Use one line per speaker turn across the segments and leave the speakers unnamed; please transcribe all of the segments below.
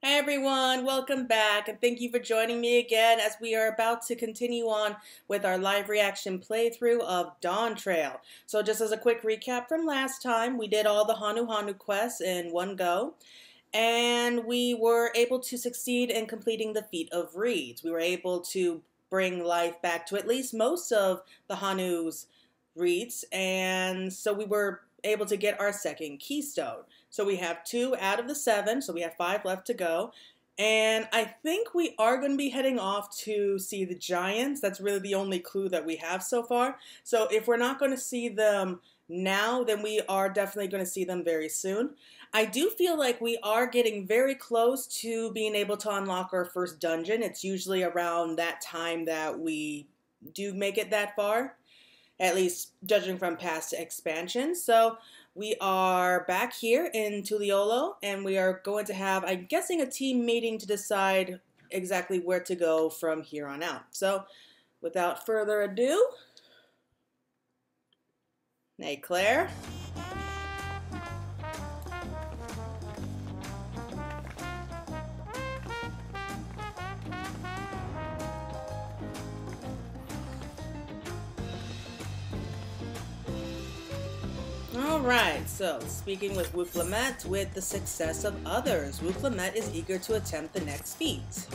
Hi everyone, welcome back and thank you for joining me again as we are about to continue on with our live reaction playthrough of Dawntrail. So just as a quick recap from last time, we did all the Hanu quests in one go and we were able to succeed in completing the Feat of Reeds. We were able to bring life back to at least most of the Hanu's reeds, and so we were able to get our second keystone. So we have 2 out of the 7, so we have 5 left to go. And I think we are going to be heading off to see the giants. That's really the only clue that we have so far. So if we're not going to see them now, then we are definitely going to see them very soon. I do feel like we are getting very close to being able to unlock our first dungeon. It's usually around that time that we do make it that far, at least judging from past expansions. So we are back here in Tuliolo, and we are going to have, I'm guessing, a team meeting to decide exactly where to go from here on out. So without further ado, hey Claire. Alright, so speaking with Wooflamet, with the success of others, Wooflamet is eager to attempt the next feat.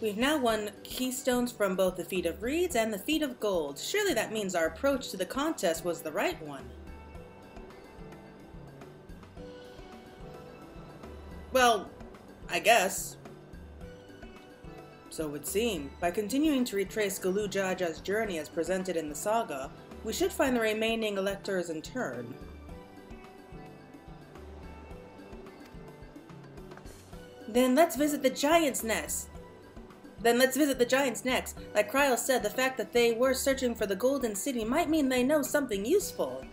We've now won keystones from both the Feat of Reeds and the Feat of Gold. Surely that means our approach to the contest was the right one. Well, I guess. So it would seem. By continuing to retrace Galu Jaja's journey as presented in the saga, we should find the remaining electors in turn. Then let's visit the Giant's Nest. Like Cryo said, the fact that they were searching for the Golden City might mean they know something useful.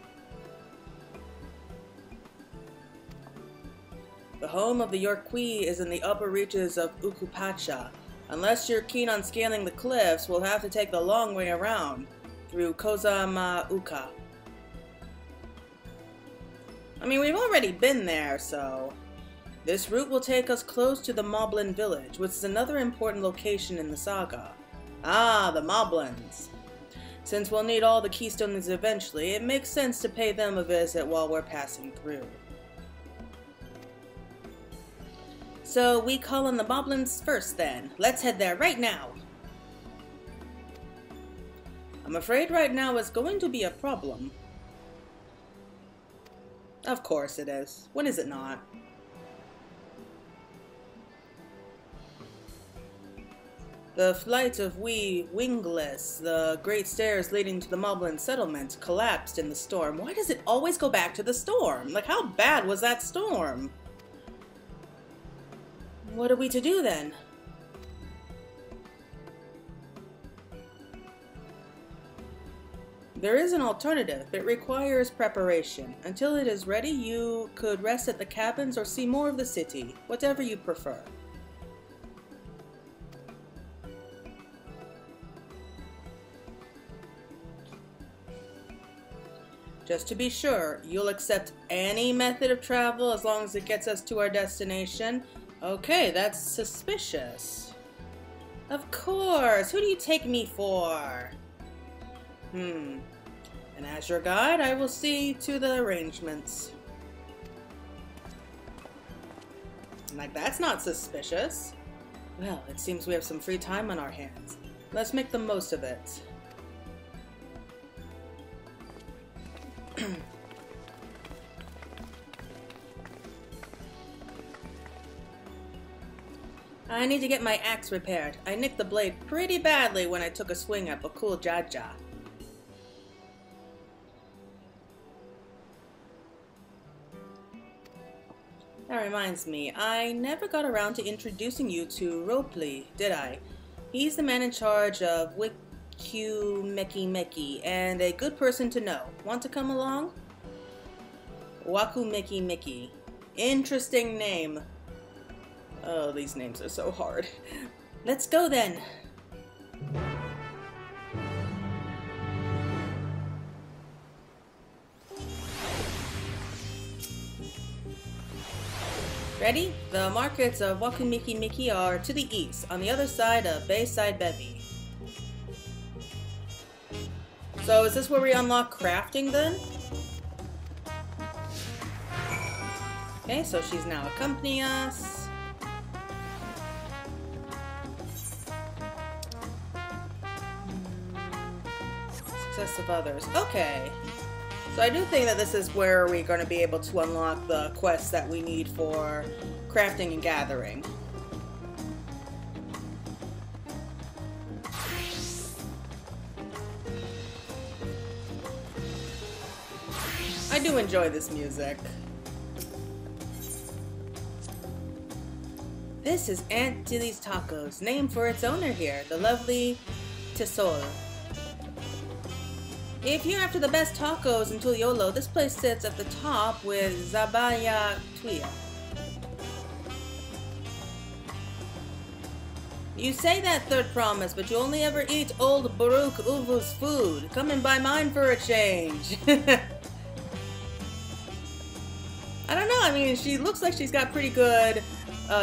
The home of the Yorkwi is in the upper reaches of Ukupacha. Unless you're keen on scaling the cliffs, we'll have to take the long way around, through Kozamauka. I mean, we've already been there, so... This route will take us close to the Moblin village, which is another important location in the saga. Ah, the Moblins. Since we'll need all the keystones eventually, it makes sense to pay them a visit while we're passing through. So we call on the Moblins first then. Let's head there right now. I'm afraid right now is going to be a problem. Of course it is. When is it not? The flight of wingless, the great stairs leading to the Moblin settlement, collapsed in the storm. Why does it always go back to the storm? Like, how bad was that storm? What are we to do then? There is an alternative. It requires preparation. Until it is ready, you could rest at the cabins or see more of the city, whatever you prefer. Just to be sure, you'll accept any method of travel as long as it gets us to our destination. Okay, that's suspicious. Of course! Who do you take me for? And as your guide, I will see to the arrangements. Like, that's not suspicious. Well, it seems we have some free time on our hands. Let's make the most of it. I need to get my axe repaired. I nicked the blade pretty badly when I took a swing at Bakul Jaja. That reminds me, I never got around to introducing you to Ropli, did I? He's the man in charge of Wakumeki and a good person to know. Want to come along? Wakumeki. Interesting name. Oh, these names are so hard. Let's go then. Ready? The markets of Wakumiki are to the east, on the other side of Bayside Bevy. So is this where we unlock crafting then? Okay, so she's now accompanying us. Success of others. Okay. So I do think that this is where we're going to be able to unlock the quests that we need for crafting and gathering. I do enjoy this music. This is Aunt Tilly's Tacos, named for its owner here, the lovely Tesol. If you're after the best tacos in Tuliolo, this place sits at the top with Zabaya Tuya. You say that third promise, but you only ever eat old Baruch Uvu's food. Come and buy mine for a change. I don't know, I mean, she looks like she's got pretty good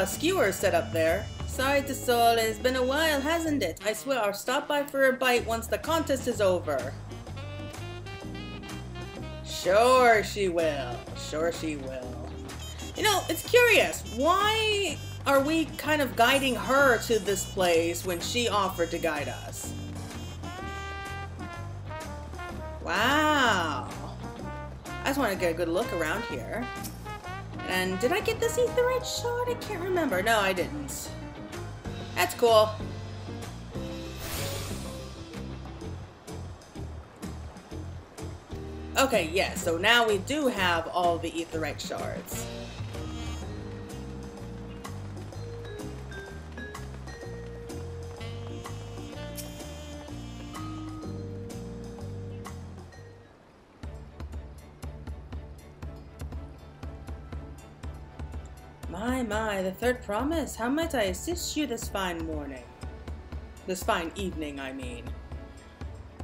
skewers set up there. Sorry, Tesol, it's been a while, hasn't it? I swear I'll stop by for a bite once the contest is over. Sure she will. Sure she will. You know, it's curious. Why are we kind of guiding her to this place when she offered to guide us? Wow. I just want to get a good look around here. And did I get this etherite shard? I can't remember. No, I didn't. That's cool. Okay, yeah, so now we do have all the etherite shards. My, the third promise. How might I assist you this fine morning? This fine evening, I mean.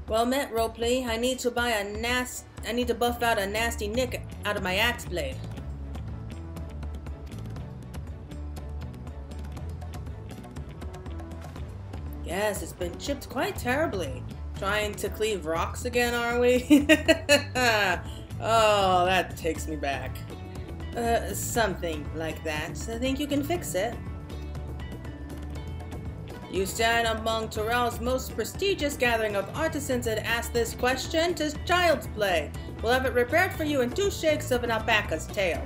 Well met, Ropley. I need to buff out a nasty nick out of my axe blade. Yes, it's been chipped quite terribly. Trying to cleave rocks again, are we? Oh, that takes me back. Something like that. I think you can fix it. You stand among Toral's most prestigious gathering of artisans and ask this question. 'Tis child's play. We'll have it repaired for you in 2 shakes of an alpaca's tail.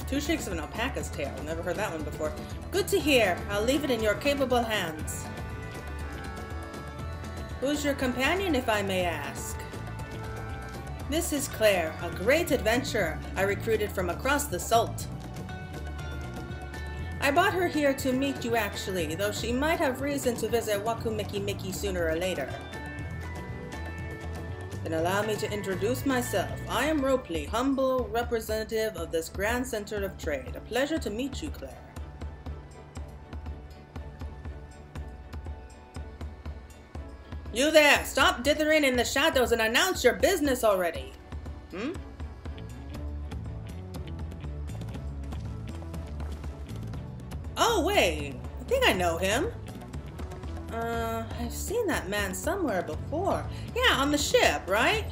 2 shakes of an alpaca's tail. Never heard that one before. Good to hear. I'll leave it in your capable hands. Who's your companion, if I may ask? This is Claire, a great adventurer I recruited from across the Salt. I brought her here to meet you actually, though she might have reason to visit Wakumiki sooner or later. Then allow me to introduce myself. I am Ropley, humble representative of this grand center of trade. A pleasure to meet you, Claire. You there! Stop dithering in the shadows and announce your business already! Oh, wait! I think I know him. I've seen that man somewhere before. Yeah, on the ship, right?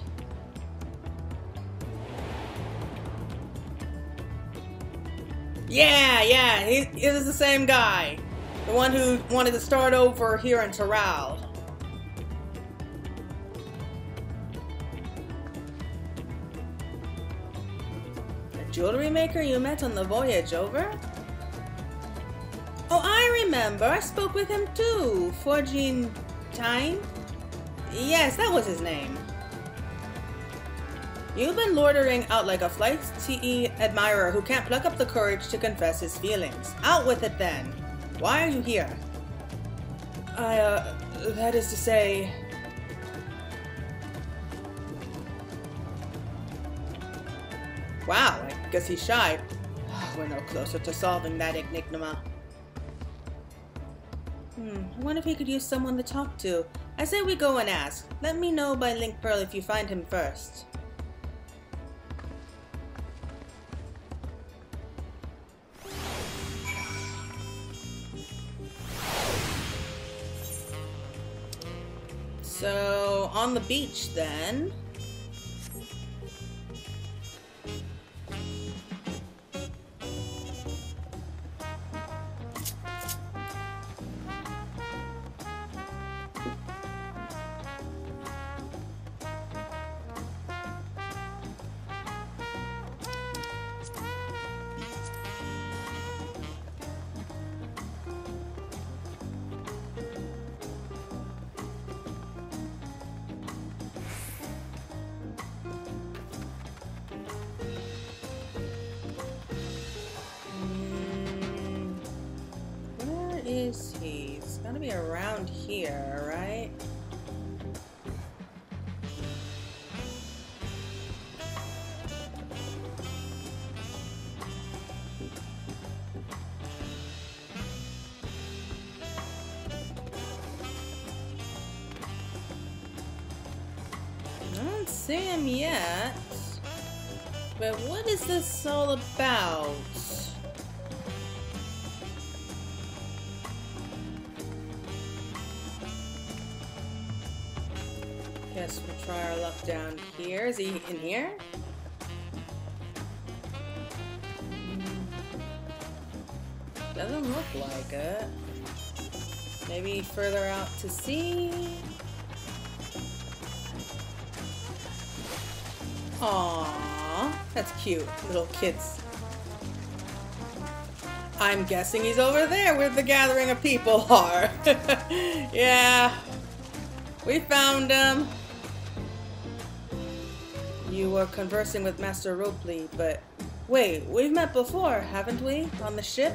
Yeah, it was the same guy. The one who wanted to start over here in Toral. The jewelry maker you met on the voyage over? Oh, I remember. I spoke with him too. Forging Time? Yes, that was his name. You've been loitering out like a flighty admirer who can't pluck up the courage to confess his feelings. Out with it then. Why are you here? That is to say... Wow, I guess he's shy. We're no closer to solving that enigma. I wonder if he could use someone to talk to. I say we go and ask. Let me know by Link Pearl if you find him first. So, on the beach then. Is he? He's gotta be around here, right? I don't see him yet. But what is this all about? Guess we'll try our luck down here. Is he in here? Doesn't look like it. Maybe further out to sea? Aww, that's cute. Little kids. I'm guessing he's over there where the gathering of people are. Yeah. We found him. You were conversing with Master Robley, but wait, we've met before, haven't we? On the ship?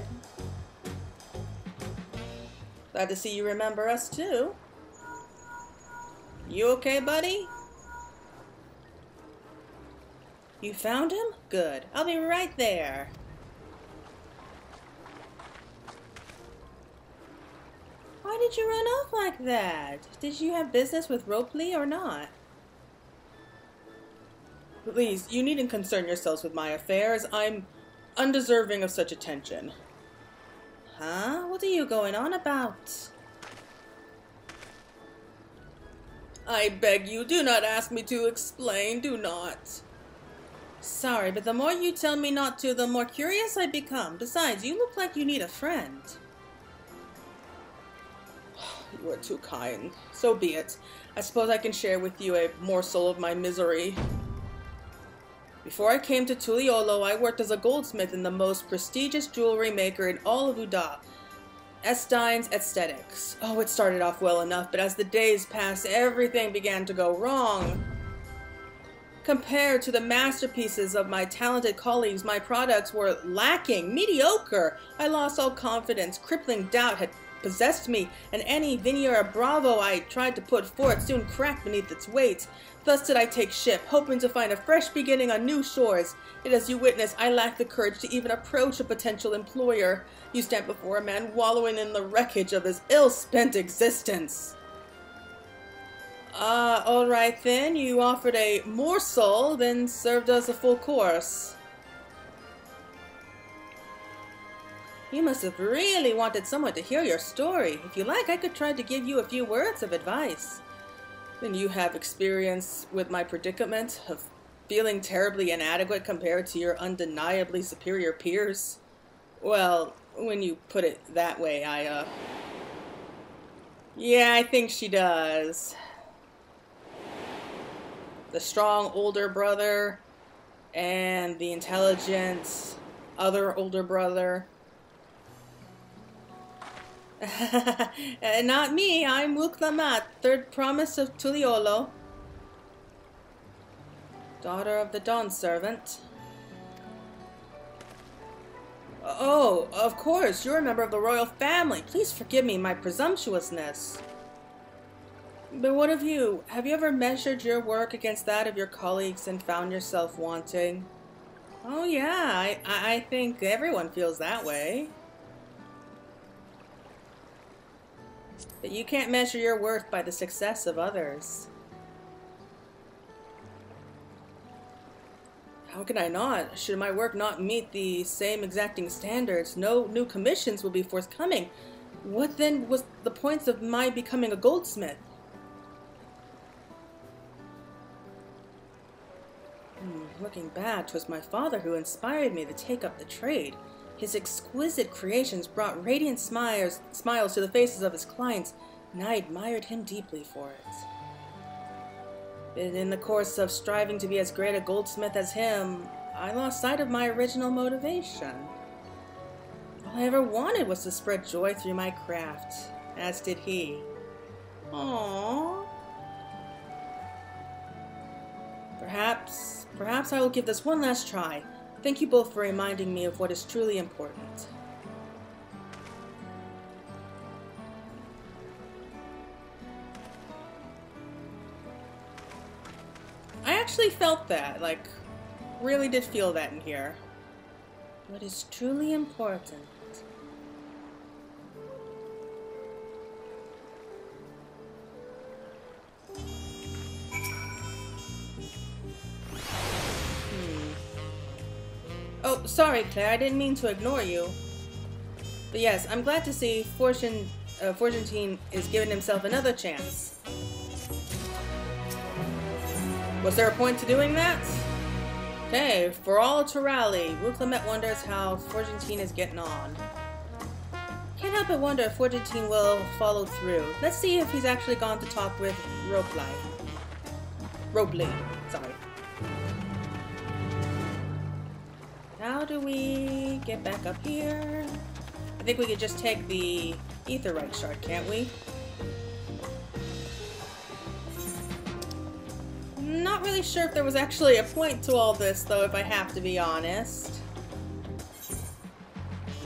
Glad to see you remember us too. You okay, buddy? You found him? Good. I'll be right there. Why did you run off like that? Did you have business with Robley or not? Please, you needn't concern yourselves with my affairs. I'm undeserving of such attention. Huh? What are you going on about? I beg you, do not ask me to explain. Do not. Sorry, but the more you tell me not to, the more curious I become. Besides, you look like you need a friend. You are too kind. So be it. I suppose I can share with you a morsel of my misery. Before I came to Tuliolo, I worked as a goldsmith in the most prestigious jewelry maker in all of Uda, Estine's Aesthetics. Oh, it started off well enough, but as the days passed, everything began to go wrong. Compared to the masterpieces of my talented colleagues, my products were lacking, mediocre. I lost all confidence. Crippling doubt had possessed me, and any Viniera Bravo I tried to put forth soon cracked beneath its weight. Thus did I take ship, hoping to find a fresh beginning on new shores. Yet as you witness, I lacked the courage to even approach a potential employer. You stand before a man wallowing in the wreckage of his ill-spent existence. Alright then, you offered a morsel, then served us a full course. You must have really wanted someone to hear your story. If you like, I could try to give you a few words of advice. Then you have experience with my predicament of feeling terribly inadequate compared to your undeniably superior peers. Well, when you put it that way, yeah, I think she does. The strong older brother and the intelligent other older brother. Not me, I'm Wuklamat, third promise of Tuliolo. Daughter of the Dawn Servant. Oh, of course, you're a member of the royal family. Please forgive me my presumptuousness. But what of you? Have you ever measured your work against that of your colleagues and found yourself wanting? Oh yeah, I think everyone feels that way. But you can't measure your worth by the success of others. How can I not? Should my work not meet the same exacting standards, no new commissions will be forthcoming. What then was the point of my becoming a goldsmith? Looking back, 'twas my father who inspired me to take up the trade. His exquisite creations brought radiant smiles to the faces of his clients, and I admired him deeply for it. But in the course of striving to be as great a goldsmith as him, I lost sight of my original motivation. All I ever wanted was to spread joy through my craft, as did he. Aww. Perhaps I will give this one last try. Thank you both for reminding me of what is truly important. I actually felt that, like, really did feel that in here. What is truly important? Oh, sorry, Claire, I didn't mean to ignore you. But yes, I'm glad to see Fortune is giving himself another chance. Was there a point to doing that? Okay, for all to rally, Wilclamette wonders how Fortune is getting on. Can't help but wonder if Fortune will follow through. Let's see if he's actually gone to talk with Roblin, sorry. How do we get back up here? I think we could just take the Aetheryte shard, can't we? Not really sure if there was actually a point to all this, though, if I have to be honest.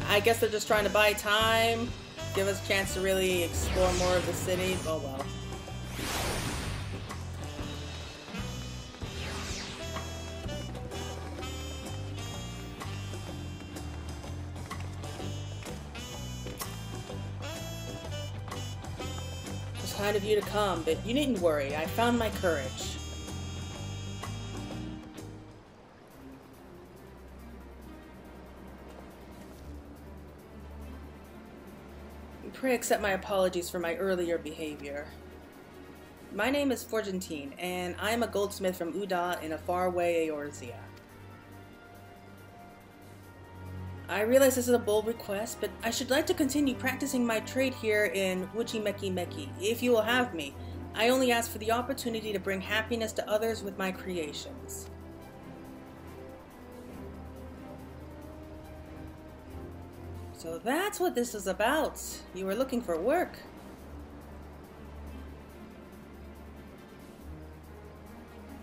I guess they're just trying to buy time, give us a chance to really explore more of the city. Oh well. Kind of you to come, but you needn't worry. I found my courage. Pray accept my apologies for my earlier behavior. My name is Fortune, and I am a goldsmith from Uda in a faraway Eorzea. I realize this is a bold request, but I should like to continue practicing my trade here in Ihuykatumu, if you will have me. I only ask for the opportunity to bring happiness to others with my creations. So that's what this is about. You were looking for work.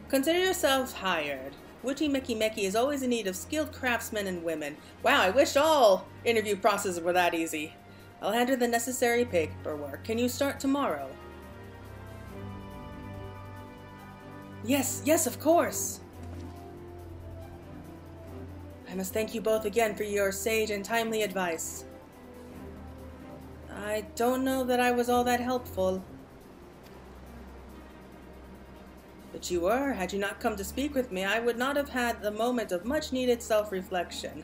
Consider yourselves hired. Ihuykatumu is always in need of skilled craftsmen and women. Wow, I wish all interview processes were that easy. I'll handle the necessary paperwork. Can you start tomorrow? Yes, of course. I must thank you both again for your sage and timely advice. I don't know that I was all that helpful. But you were. Had you not come to speak with me, I would not have had the moment of much-needed self-reflection.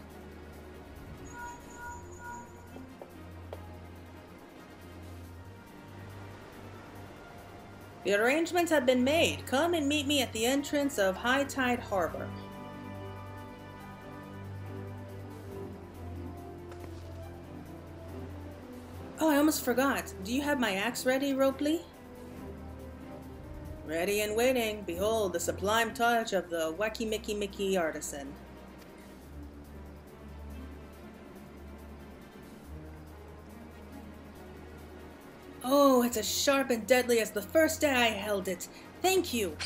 The arrangements have been made. Come and meet me at the entrance of High Tide Harbor. Oh, I almost forgot. Do you have my axe ready, Robley? Ready and waiting. Behold, the sublime touch of the Wacky artisan. Oh, it's as sharp and deadly as the first day I held it. Thank you.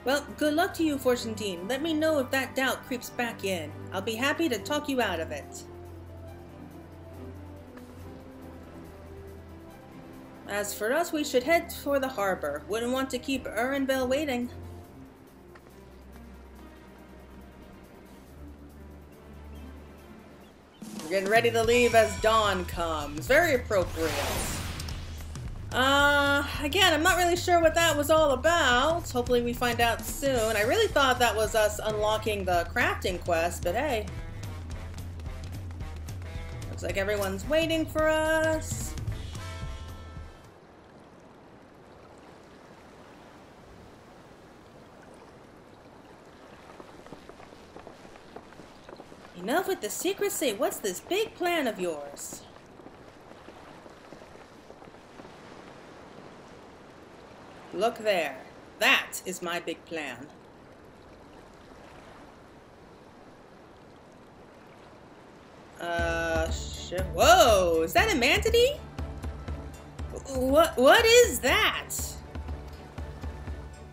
Well, good luck to you, Fortune. Let me know if that doubt creeps back in. I'll be happy to talk you out of it. As for us, we should head for the harbor. Wouldn't want to keep Erinville waiting. We're getting ready to leave as dawn comes. Very appropriate. Again, I'm not really sure what that was all about. Hopefully we find out soon. I really thought that was us unlocking the crafting quest, but hey. Looks like everyone's waiting for us. Enough with the secrecy. What's this big plan of yours? Look there. That is my big plan. Shit. Whoa, is that a mantidee? What is that?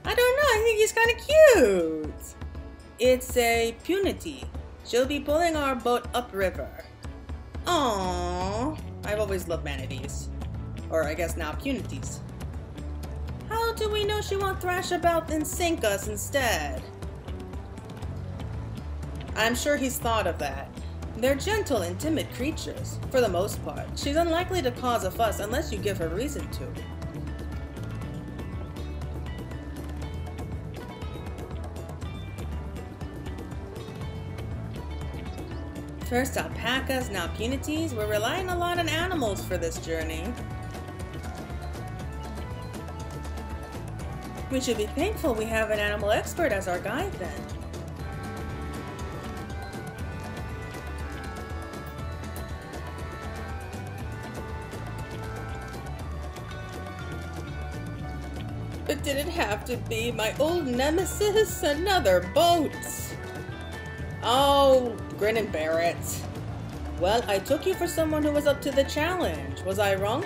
I don't know, I think he's kind of cute. It's a punity. She'll be pulling our boat upriver. Aww. I've always loved manatees. Or I guess now punities. How do we know she won't thrash about and sink us instead? I'm sure he's thought of that. They're gentle and timid creatures, for the most part. She's unlikely to cause a fuss unless you give her reason to. First alpacas, now punities. We're relying a lot on animals for this journey. We should be thankful we have an animal expert as our guide then. But did it have to be my old nemesis? Another boat! Oh, grin and bear it. Well, I took you for someone who was up to the challenge. Was I wrong?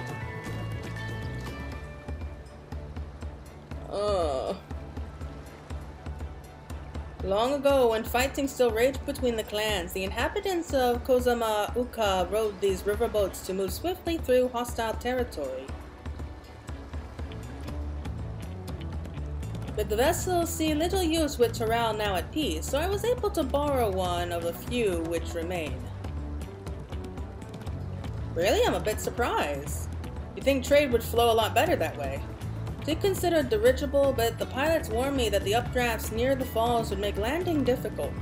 Long ago, when fighting still raged between the clans, the inhabitants of Kozama Uka rode these riverboats to move swiftly through hostile territory. But the vessels see little use with Toral now at peace, so I was able to borrow one of the few which remain. Really? I'm a bit surprised. You'd think trade would flow a lot better that way. Did consider dirigible, but the pilots warned me that the updrafts near the falls would make landing difficult.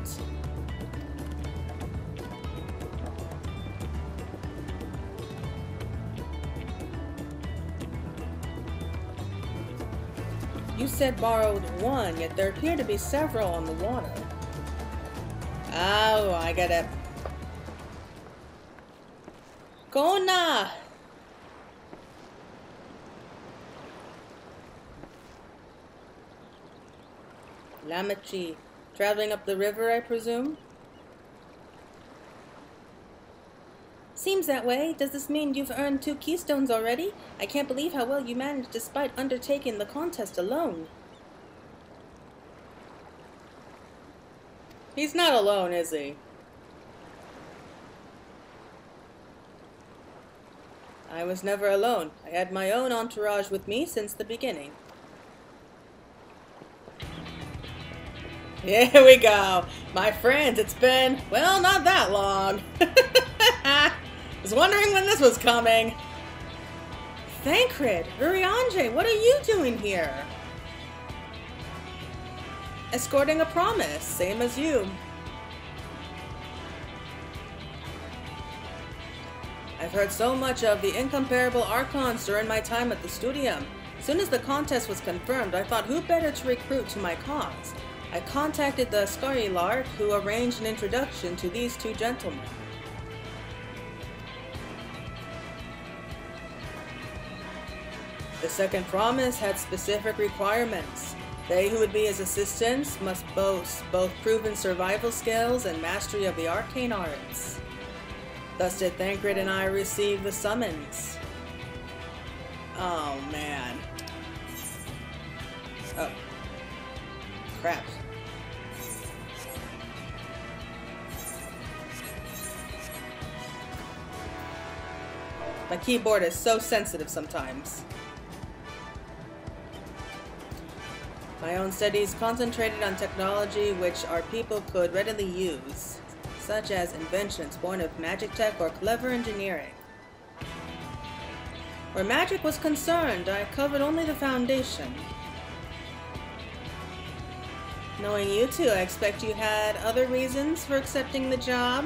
You said borrowed one, yet there appear to be several on the water. Oh, I get it. Kona! Lamachi. Traveling up the river, I presume? Seems that way. Does this mean you've earned 2 keystones already? I can't believe how well you managed despite undertaking the contest alone. He's not alone, is he? I was never alone. I had my own entourage with me since the beginning. Here we go. My friends, it's been, well, not that long. I was wondering when this was coming. Thancred, Urianjay, what are you doing here? Escorting a promise, same as you. I've heard so much of the incomparable Archons during my time at the Studium. As soon as the contest was confirmed, I thought who better to recruit to my cause. I contacted the Skarilark, who arranged an introduction to these 2 gentlemen. The second promise had specific requirements. They who would be his assistants must boast both proven survival skills and mastery of the arcane arts. Thus did Thancred and I receive the summons. Oh man. Oh. Crap. My keyboard is so sensitive sometimes. My own studies concentrated on technology which our people could readily use, such as inventions born of magic tech or clever engineering. Where magic was concerned, I covered only the foundation. Knowing you two, I expect you had other reasons for accepting the job?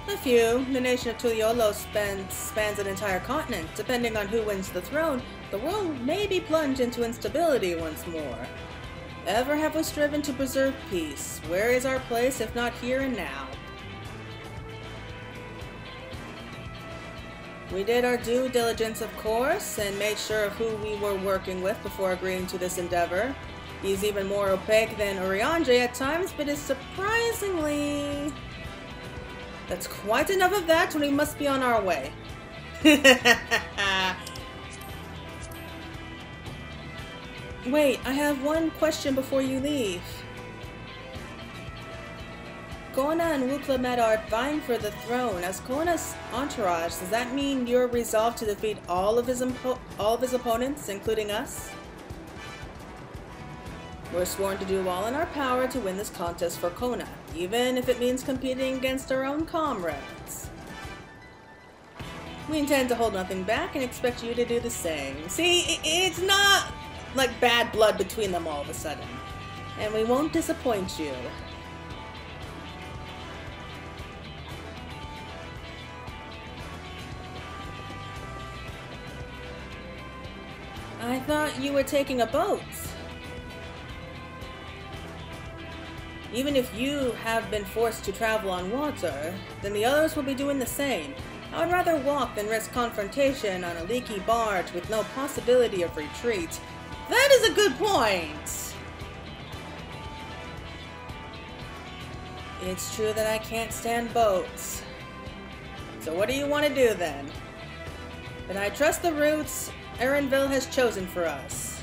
A few. The nation of Tuliolo spans an entire continent. Depending on who wins the throne, the world may be plunged into instability once more. Ever have we striven to preserve peace? Where is our place if not here and now? We did our due diligence, of course, and made sure of who we were working with before agreeing to this endeavor. He's even more opaque than Urianger at times, but is surprisingly... That's quite enough of that, and we must be on our way. Wait, I have one question before you leave. Kona and Wuklamet are vying for the throne. As Kona's entourage, does that mean you're resolved to defeat all of his opponents, including us? We're sworn to do all in our power to win this contest for Kona, even if it means competing against our own comrades. We intend to hold nothing back and expect you to do the same. See, it's not like bad blood between them all of a sudden. And we won't disappoint you. I thought you were taking a boat. Even if you have been forced to travel on water, then the others will be doing the same. I would rather walk than risk confrontation on a leaky barge with no possibility of retreat. That is a good point! It's true that I can't stand boats. So what do you want to do then? But I trust the routes Erenville has chosen for us.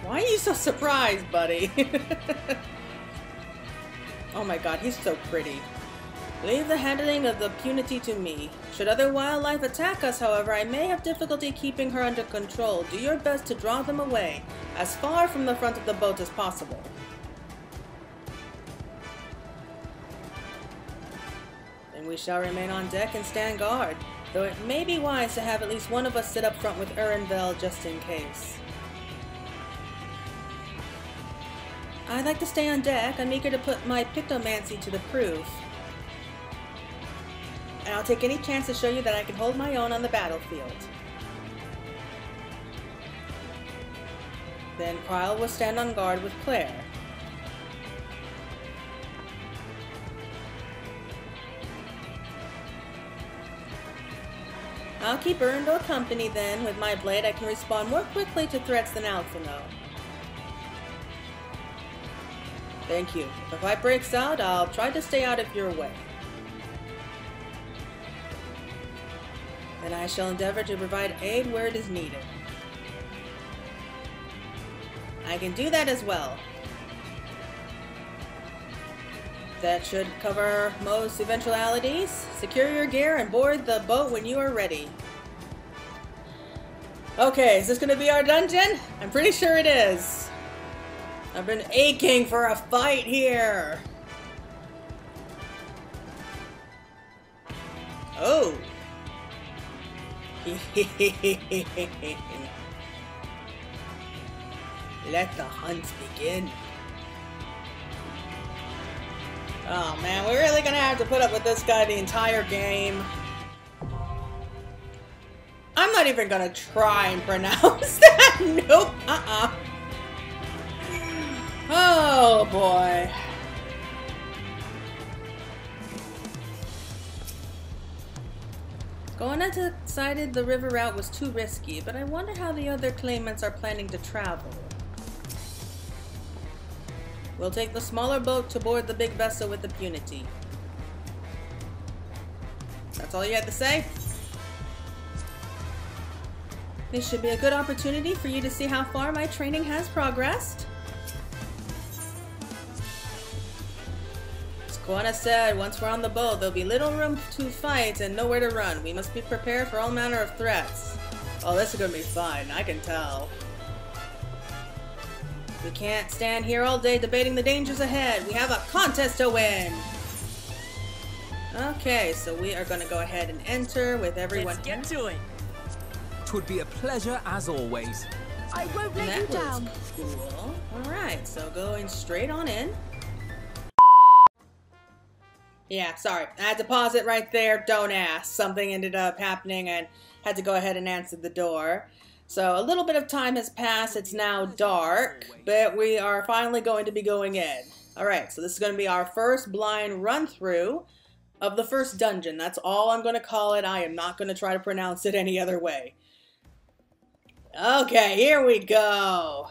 Why are you so surprised, buddy? Oh my god, he's so pretty. Leave the handling of the punity to me. Should other wildlife attack us, however, I may have difficulty keeping her under control. Do your best to draw them away, as far from the front of the boat as possible. Then we shall remain on deck and stand guard, though it may be wise to have at least one of us sit up front with Erenville just in case. I'd like to stay on deck. I'm eager to put my pictomancy to the proof. And I'll take any chance to show you that I can hold my own on the battlefield. Then Kyle will stand on guard with Claire. I'll keep Erndel company then. With my blade I can respond more quickly to threats than Alphino. Thank you. If a fight breaks out, I'll try to stay out of your way. Then I shall endeavor to provide aid where it is needed. I can do that as well. That should cover most eventualities. Secure your gear and board the boat when you are ready. Okay, is this going to be our dungeon? I'm pretty sure it is. I've been aching for a fight here. Oh. Let the hunt begin. Oh man, we're really gonna have to put up with this guy the entire game. I'm not even gonna try and pronounce that. Nope. Oh boy. Kona decided the river route was too risky, but I wonder how the other claimants are planning to travel. We'll take the smaller boat to board the big vessel with impunity. That's all you had to say? This should be a good opportunity for you to see how far my training has progressed. As Kona said, once we're on the boat, there'll be little room to fight and nowhere to run. We must be prepared for all manner of threats. Oh, this is gonna be fun, I can tell. We can't stand here all day debating the dangers ahead. We have a contest to win! Okay, so we are gonna go ahead and enter with everyone.
Let's get to it!
'Twould be a pleasure as always.
I won't let you down.
Cool. Alright, so going straight on in. Yeah, sorry. I had to pause it right there. Don't ask. Something ended up happening and had to go ahead and answer the door. So a little bit of time has passed. It's now dark, but we are finally going to be going in. Alright, so this is going to be our first blind run through of the first dungeon. That's all I'm going to call it. I am not going to try to pronounce it any other way. Okay, here we go.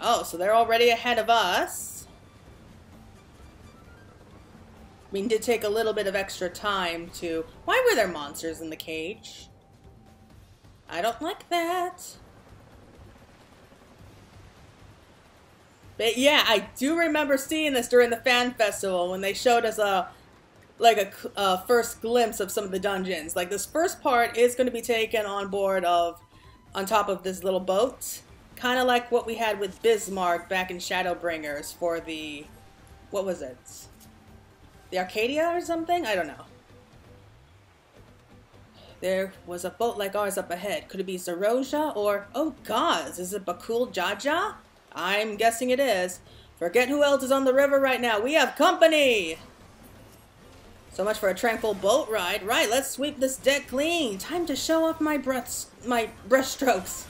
Oh, so they're already ahead of us. We did take a little bit of extra time to... Why were there monsters in the cage? I don't like that. But yeah, I do remember seeing this during the fan festival when they showed us a first glimpse of some of the dungeons. Like, this first part is going to be taken on top of this little boat. Kind of like what we had with Bismarck back in Shadowbringers for the... What was it? The Arcadia or something? I don't know. There was a boat like ours up ahead. Could it be Zeroja or... Oh gods, is it Bakul Jaja? I'm guessing it is. Forget who else is on the river right now. We have company! So much for a tranquil boat ride. Right, let's sweep this deck clean. Time to show off my brushstrokes.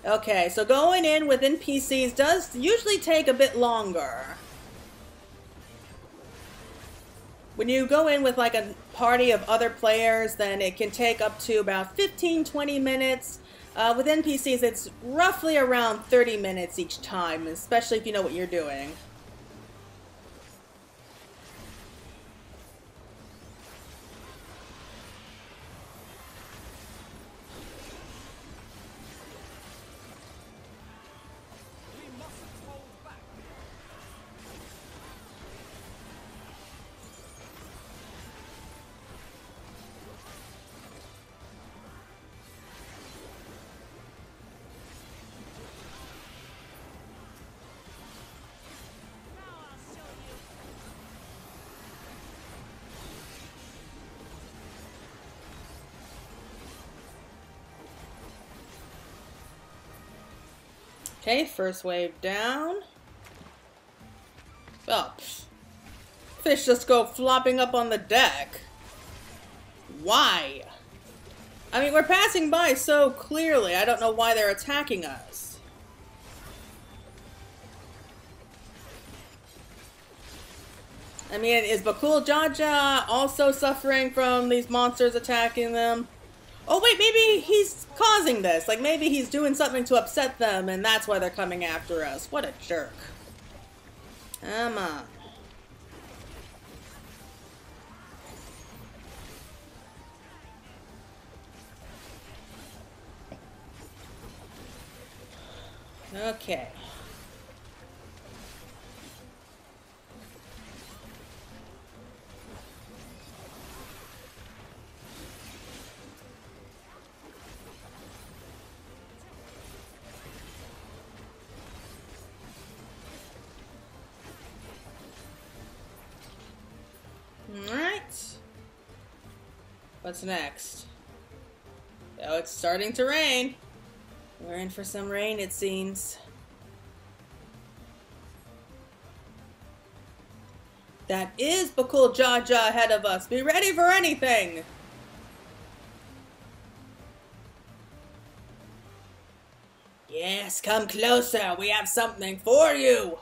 Okay, so going in with NPCs does usually take a bit longer. When you go in with like a party of other players, then it can take up to about 15-20 minutes. With NPCs, it's roughly around 30 minutes each time, especially if you know what you're doing. Okay, first wave down. Oh, fish just go flopping up on the deck. Why? I mean, we're passing by so clearly. I don't know why they're attacking us. I mean, is Bakul Jaja also suffering from these monsters attacking them? Oh wait, maybe he's causing this. Like, maybe he's doing something to upset them, and that's why they're coming after us. What a jerk. Come on. Okay. Alright. What's next? Oh, it's starting to rain. We're in for some rain, it seems. That is Bakul Jaja ahead of us. Be ready for anything! Yes, come closer. We have something for you.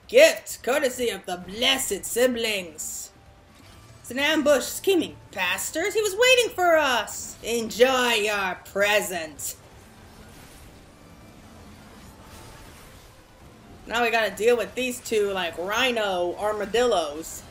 Gift, courtesy of the blessed siblings. It's an ambush, scheming bastards. He was waiting for us. Enjoy your present. Now we gotta deal with these two, like, rhino armadillos.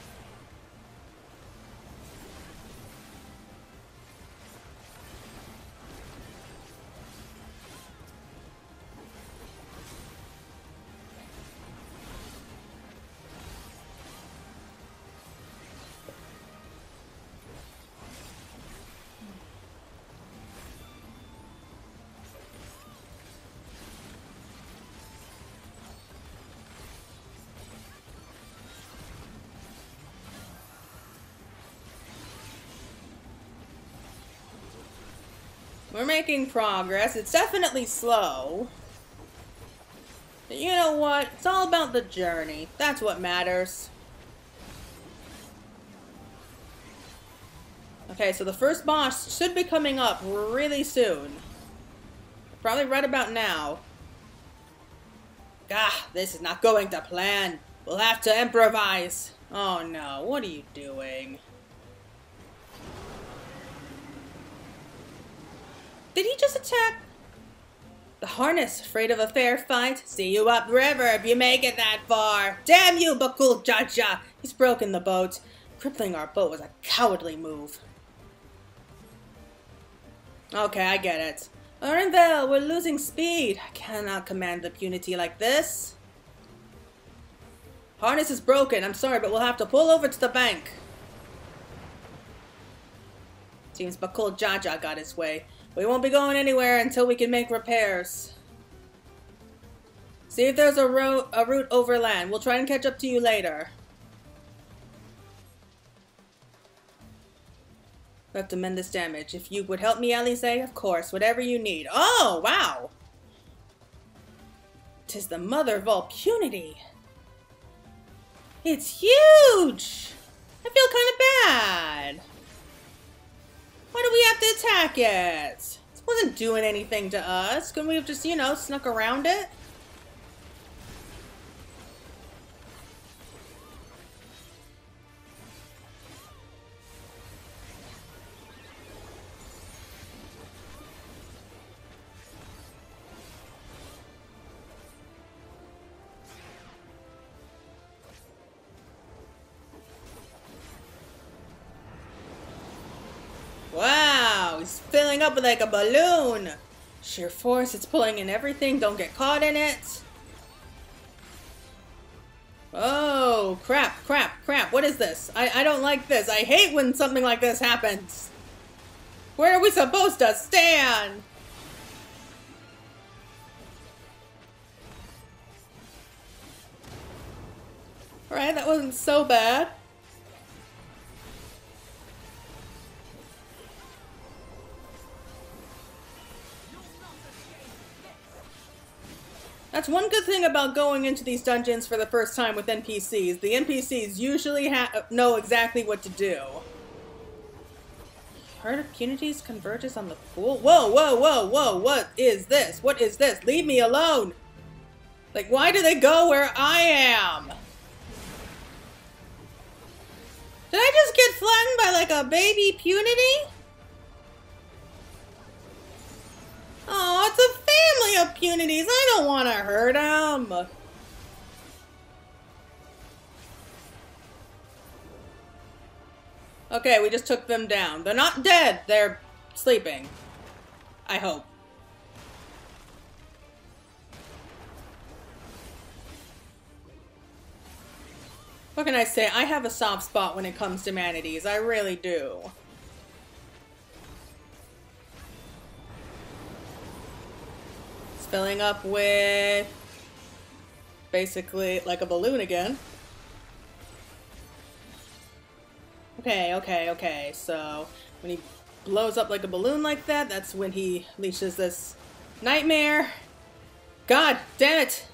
We're making progress. It's definitely slow. But you know what? It's all about the journey. That's what matters. Okay, so the first boss should be coming up really soon. Probably right about now. Ah, this is not going to plan. We'll have to improvise. Oh no, what are you doing? Did he just attack? The harness, afraid of a fair fight? See you upriver if you make it that far. Damn you, Bakul Jaja! He's broken the boat. Crippling our boat was a cowardly move. Okay, I get it. Orenville, we're losing speed. I cannot command impunity like this. Harness is broken. I'm sorry, but we'll have to pull over to the bank. Seems Bakul Jaja got his way. We won't be going anywhere until we can make repairs. See if there's a route overland. We'll try and catch up to you later. We have to mend this damage. If you would help me, Alice, of course. Whatever you need. Oh, wow! 'Tis the mother of all punity. It's huge! I feel kind of bad. Why do we have to attack it? It wasn't doing anything to us. Couldn't we have just, you know, snuck around it? Wow, he's filling up like a balloon. Sheer force, it's pulling in everything. Don't get caught in it. Oh, crap, crap, crap. What is this? I don't like this. I hate when something like this happens. Where are we supposed to stand? Alright, that wasn't so bad. That's one good thing about going into these dungeons for the first time with NPCs. The NPCs usually know exactly what to do. Herd of Punities converges on the pool? Whoa, whoa, whoa, whoa, what is this? What is this? Leave me alone! Like, why do they go where I am? Did I just get flattened by like a baby Punity? Oh, it's a family of Punities. I don't want to hurt them. Okay, we just took them down. They're not dead. They're sleeping. I hope. What can I say? I have a soft spot when it comes to manatees. I really do. Filling up with basically like a balloon again. Okay. So when he blows up like a balloon like that, that's when he leashes this nightmare. God damn it!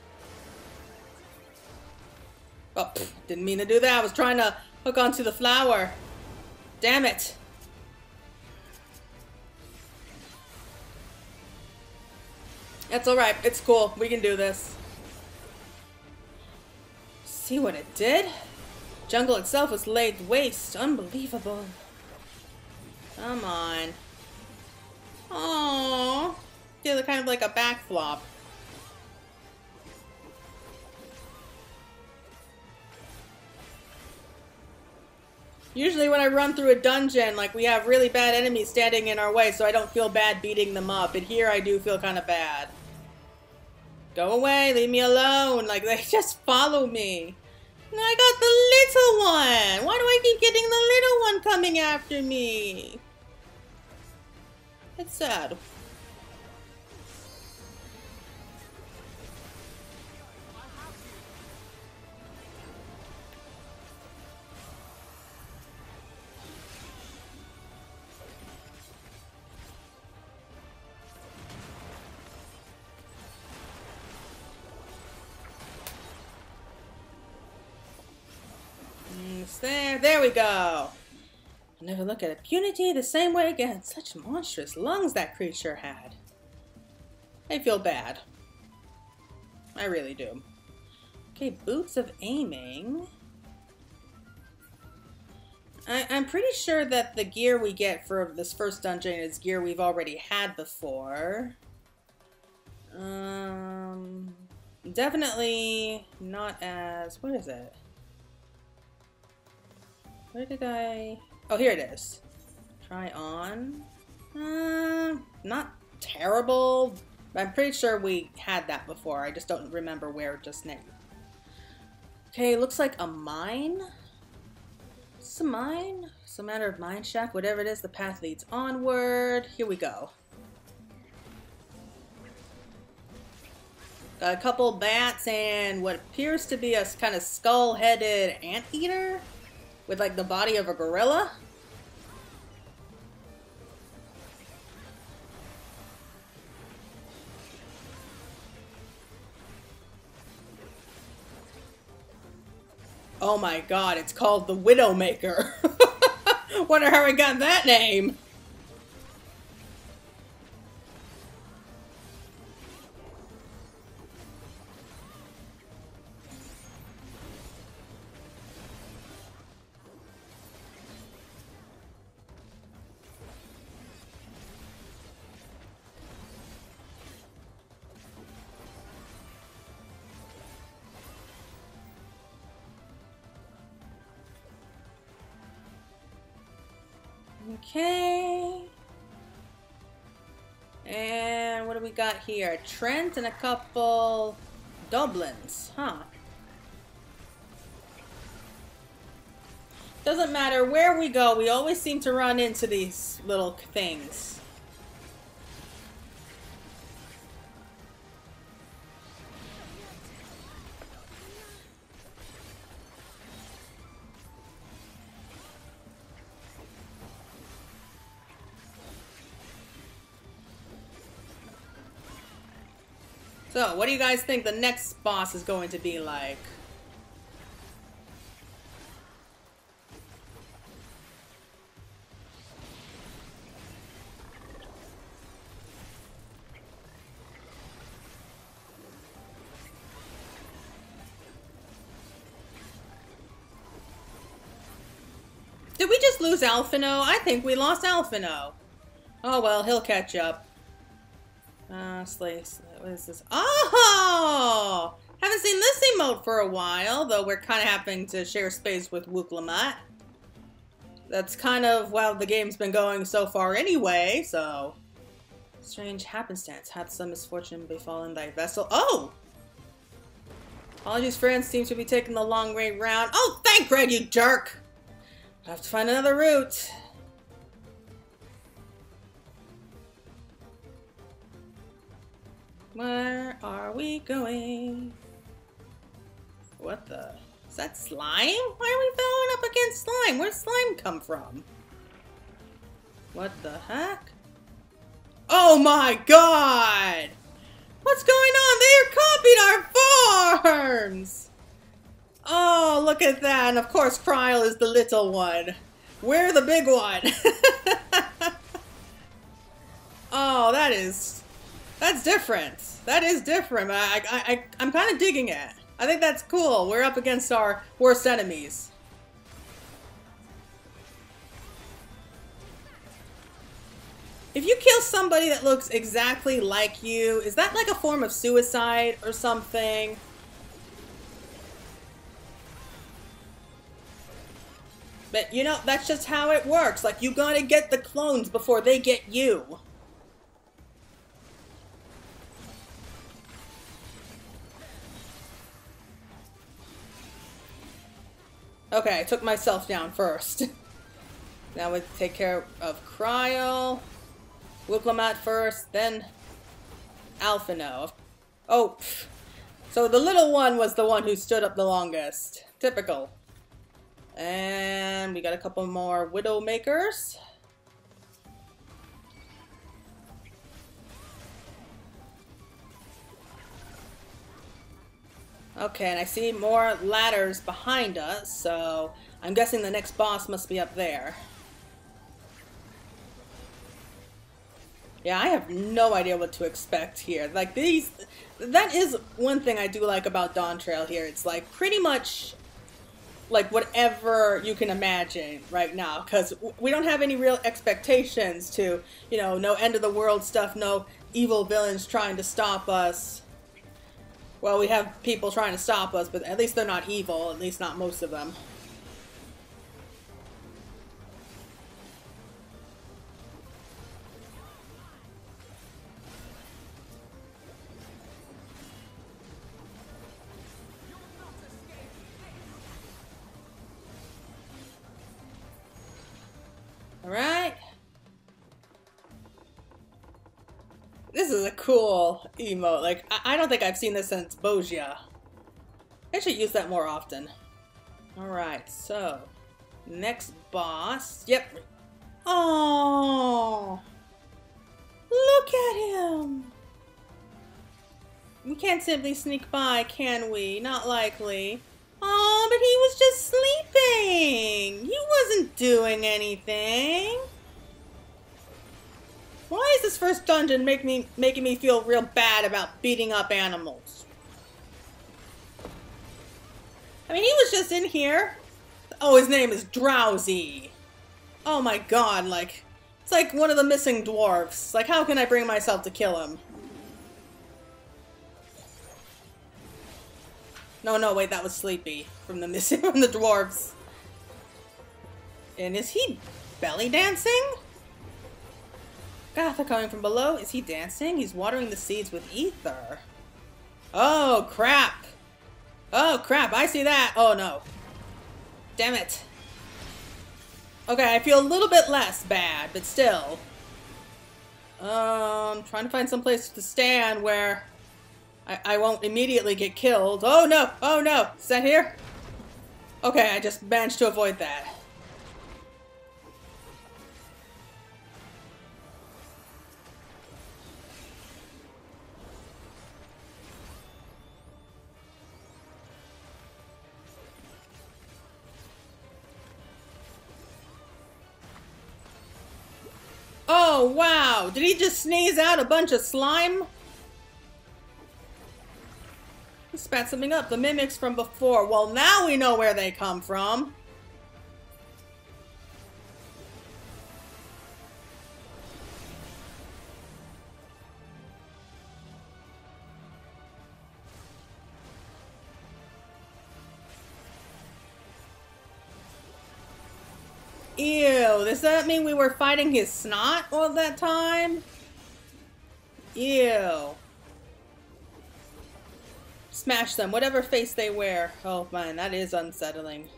Oh, didn't mean to do that. I was trying to hook onto the flower. Damn it. That's alright. It's cool. We can do this. See what it did? Jungle itself was laid waste. Unbelievable. Come on. Aww. Yeah, they're kind of like a backflop. Usually when I run through a dungeon, like, we have really bad enemies standing in our way, so I don't feel bad beating them up. But here I do feel kind of bad. Go away, leave me alone. Like, they just follow me. And I got the little one. Why do I keep getting the little one coming after me? It's sad. There we go. Never look at impunity the same way again. Such monstrous lungs that creature had. I feel bad. I really do. Okay, boots of aiming. I'm pretty sure that the gear we get for this first dungeon is gear we've already had before. Definitely not as... What is it? Where did I... Oh, here it is. Try on. Not terrible. I'm pretty sure we had that before. I just don't remember where just now. Okay, looks like a mine. Is this a mine? It's a matter of mine shack. Whatever it is, the path leads onward. Here we go. Got a couple bats and what appears to be a kind of skull-headed anteater with like the body of a gorilla. Oh my god, it's called the Widowmaker. Wonder how I got that name. Okay. And what do we got here? Trent and a couple Moblins, huh? Doesn't matter where we go, we always seem to run into these little things. So, what do you guys think the next boss is going to be like? Did we just lose Alphino? I think we lost Alphino. Oh well, he'll catch up. What is this? Oh! Haven't seen this emote for a while, though we're kind of having to share space with Wooklamut. That's kind of how the game's been going so far anyway, so... Strange happenstance. Hath some misfortune befallen thy vessel. Oh! Apologies, friends. Seems to be taking the long way round. Oh, thank Greg, you jerk! I have to find another route. Where are we going? What the? Is that slime? Why are we going up against slime? Where's slime come from? What the heck? Oh my god! What's going on? They are copied our forms! Oh, look at that. And of course, Kryl is the little one. We're the big one. Oh, that's different. That is different. I'm kind of digging it. I think that's cool. We're up against our worst enemies. If you kill somebody that looks exactly like you, is that like a form of suicide or something? But, you know, that's just how it works. Like, you gotta get the clones before they get you. Okay, I took myself down first. Now we take care of Kryl. Wooklamut first, then Alphino. Oh, so the little one was the one who stood up the longest. Typical. And we got a couple more Widowmakers. Okay, and I see more ladders behind us, so I'm guessing the next boss must be up there. Yeah, I have no idea what to expect here. Like these, that is one thing I do like about Dawntrail here. It's like pretty much like whatever you can imagine right now, because we don't have any real expectations to, you know, no end of the world stuff, no evil villains trying to stop us. Well, we have people trying to stop us, but at least they're not evil, at least not most of them. Alright. This is a cool emote. Like, I don't think I've seen this since Bosia. I should use that more often. Alright, so next boss. Yep. Oh, look at him. We can't simply sneak by, can we? Not likely. Oh, but he was just sleeping. He wasn't doing anything. Why is this first dungeon making me feel real bad about beating up animals? I mean, he was just in here. Oh, his name is Drowsy. Oh my god, like, it's like one of the missing dwarfs. Like, how can I bring myself to kill him? No, wait, that was Sleepy from the dwarves. And is he belly dancing? Gotha coming from below. Is he dancing? He's watering the seeds with ether. Oh, crap. Oh, crap. I see that. Oh, no. Damn it. Okay, I feel a little bit less bad, but still. Trying to find some place to stand where I won't immediately get killed. Oh, no. Oh, no. Is that here? Okay, I just managed to avoid that. Oh, wow. Did he just sneeze out a bunch of slime? He spat something up. The mimics from before. Well, now we know where they come from. Ew, does that mean we were fighting his snot all that time? Ew. Smash them, whatever face they wear. Oh man, that is unsettling.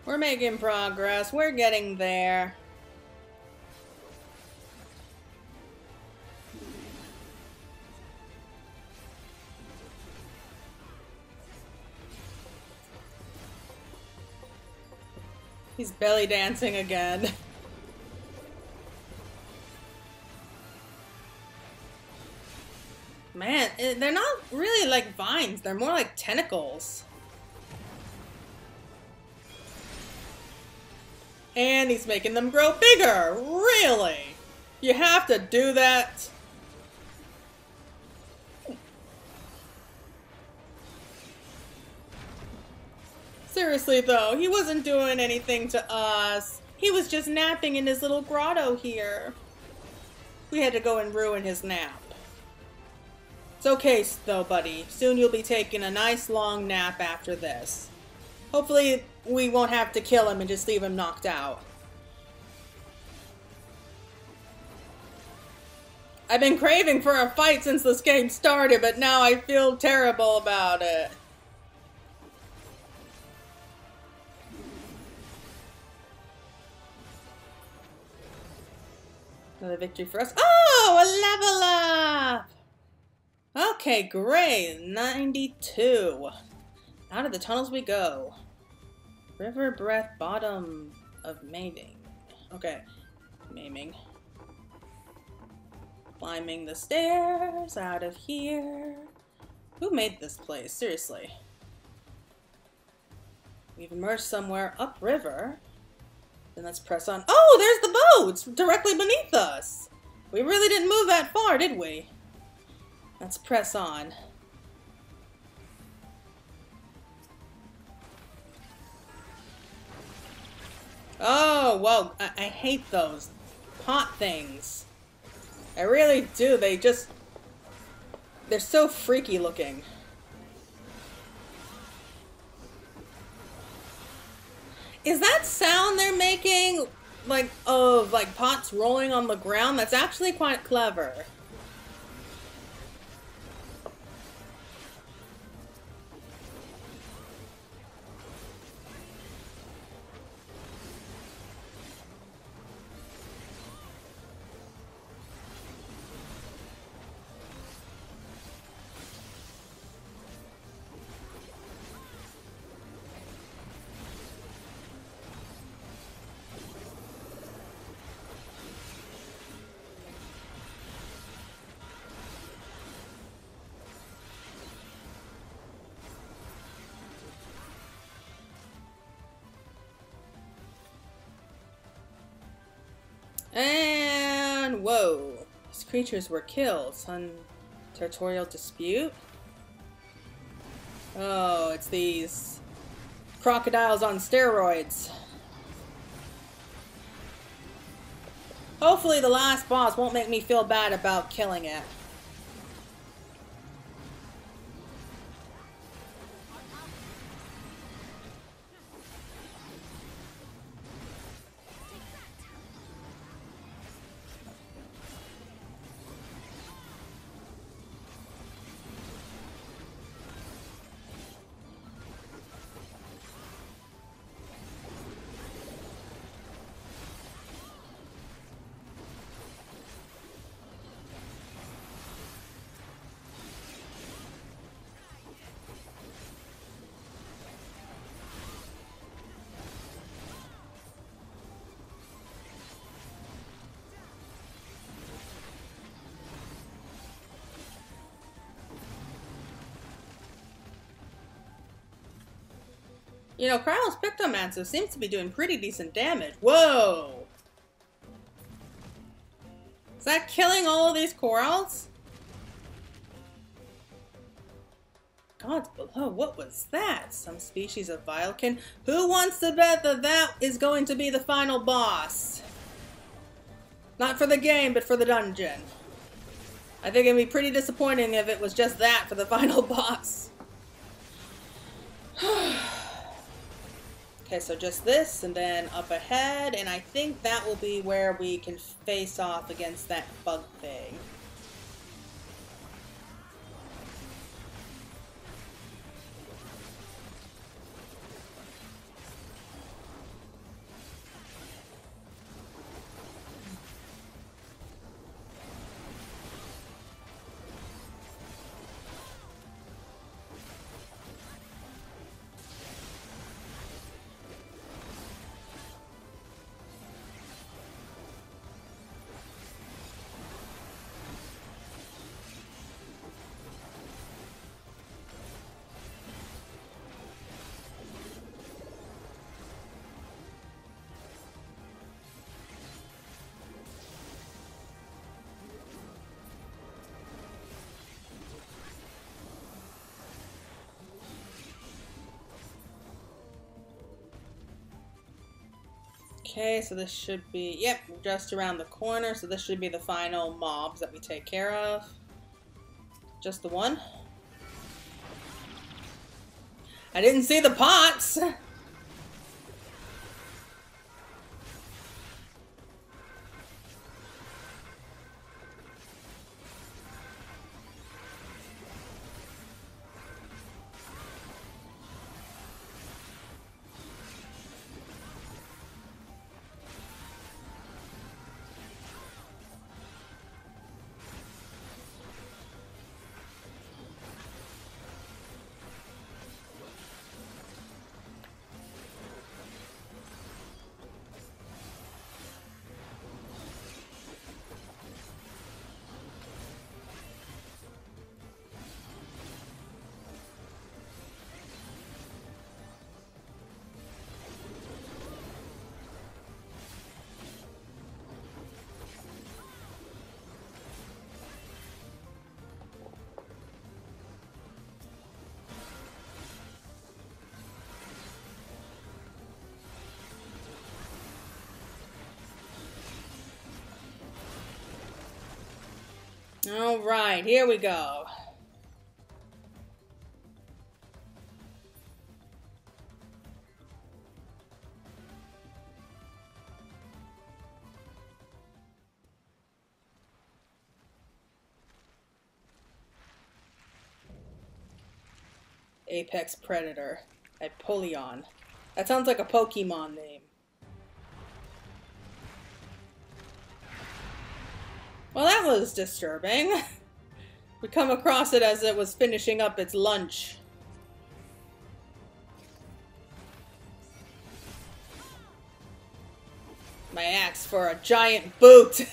We're making progress. We're getting there. He's belly dancing again. Man, they're not really like vines. They're more like tentacles. And he's making them grow bigger. Really? You have to do that? Seriously though, he wasn't doing anything to us. He was just napping in his little grotto here. We had to go and ruin his nap. It's okay though, buddy. Soon you'll be taking a nice long nap after this. Hopefully we won't have to kill him and just leave him knocked out. I've been craving for a fight since this game started, but now I feel terrible about it. Another victory for us. Oh, a level up! Okay, great. 92. Out of the tunnels we go. River breath bottom. of maiming. Okay, maiming. Climbing the stairs out of here. Who made this place? Seriously. We've emerged somewhere upriver. Then let's press on. Oh, there's the boat! It's directly beneath us. We really didn't move that far, did we? Let's press on. Oh, whoa. I hate those pot things. I really do. They're so freaky looking. Is that sound they're making, like, of, like, pots rolling on the ground? That's actually quite clever. And whoa, these creatures were killed. Some territorial dispute. Oh, it's these crocodiles on steroids. Hopefully the last boss won't make me feel bad about killing it. You know, Krylos Pictomancer seems to be doing pretty decent damage. Whoa! Is that killing all of these corals? Gods below, what was that? Some species of vilekin? Who wants to bet that that is going to be the final boss? Not for the game, but for the dungeon. I think it'd be pretty disappointing if it was just that for the final boss. Okay, so just this, and then up ahead, and I think that will be where we can face off against that bug thing. Okay, so this should be, yep, just around the corner, so this should be the final mobs that we take care of. Just the one. I didn't see the pots! Alright, here we go. Apex Predator. Hypolion. That sounds like a Pokemon name. Well, that was disturbing. We come across it as it was finishing up its lunch. My axe for a giant boot.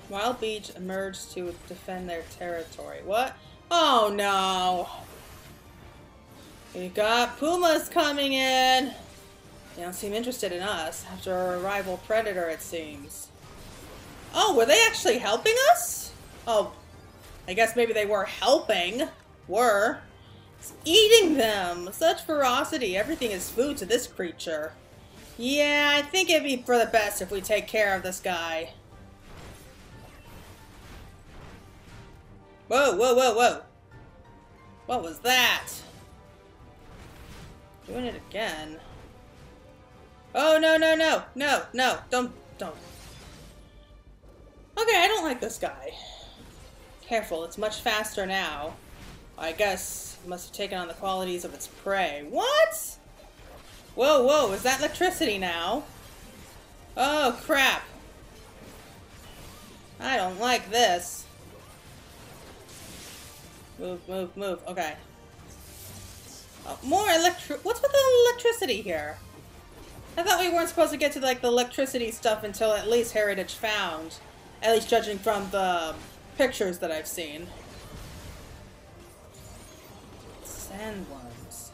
Wild Beach emerged to defend their territory. What? Oh no! We got pumas coming in! They don't seem interested in us after our rival predator, it seems. Oh, were they actually helping us? Oh, I guess maybe they were helping. Were. It's eating them! Such ferocity. Everything is food to this creature. Yeah, I think it'd be for the best if we take care of this guy. Whoa, whoa, whoa, whoa. What was that? Doing it again. Oh, no, no, no. No, no. Don't. Okay, I don't like this guy. Careful, it's much faster now. I guess it must have taken on the qualities of its prey. What? Whoa, whoa. Is that electricity now? Oh, crap. I don't like this. Move, move, move. Okay. Oh, more What's with the electricity here? I thought we weren't supposed to get to, like, the electricity stuff until at least Heritage Found. At least judging from the pictures that I've seen. Sandworms.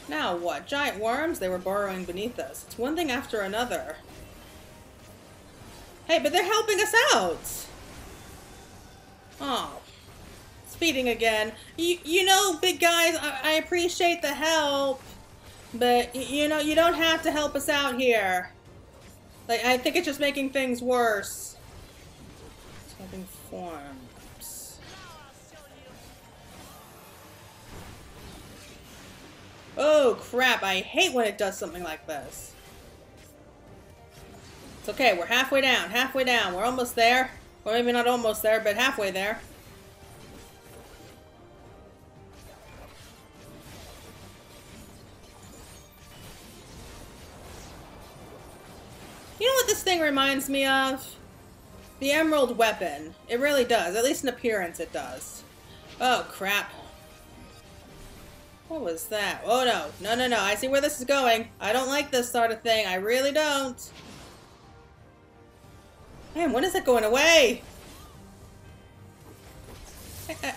Now what? Giant worms? They were burrowing beneath us. It's one thing after another. Hey, but they're helping us out! Oh. Feeding again. You know, big guys, I appreciate the help, but you know, you don't have to help us out here. Like, I think it's just making things worse. Taking forms. Oh crap, I hate when it does something like this. It's okay, we're halfway down, we're almost there. Well, maybe not almost there, but halfway there. You know what this thing reminds me of? The Emerald Weapon. It really does. At least in appearance it does. Oh, crap. What was that? Oh, no. No, no, no. I see where this is going. I don't like this sort of thing. I really don't. Man, when is it going away?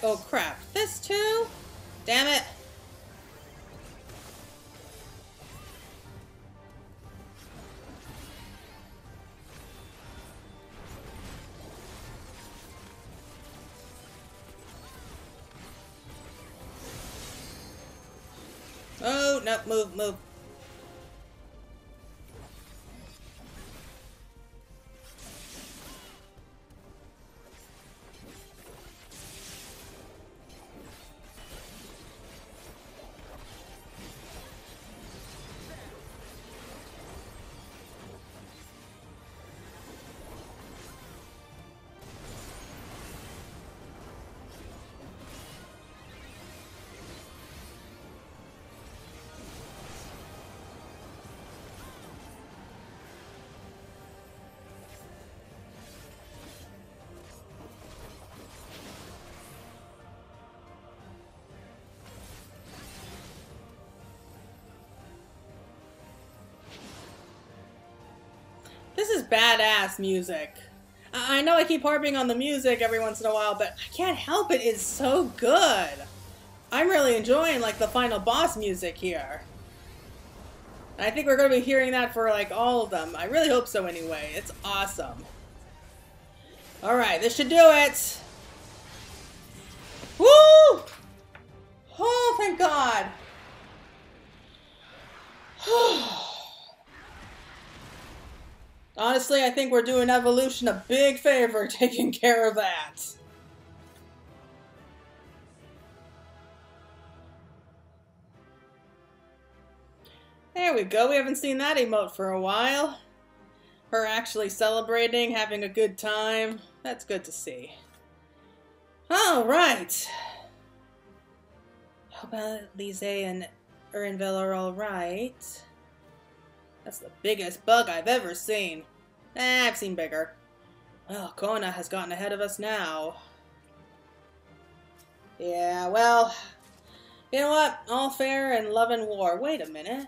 Oh, crap. This too? Damn it. Oh, no, move, move. This is badass music. I know I keep harping on the music every once in a while, but I can't help it. It's so good. I'm really enjoying, like, the final boss music here. And I think we're going to be hearing that for like all of them. I really hope so anyway. It's awesome. Alright, this should do it. Woo! Oh, thank God. Honestly, I think we're doing Evolution a big favor taking care of that. There we go. We haven't seen that emote for a while. Her actually celebrating, having a good time. That's good to see. Alright. Hope Lise and Erinville are alright. That's the biggest bug I've ever seen. I've seen bigger. Well, Kona has gotten ahead of us now. Yeah, well, you know what? All fair in love and war. Wait a minute.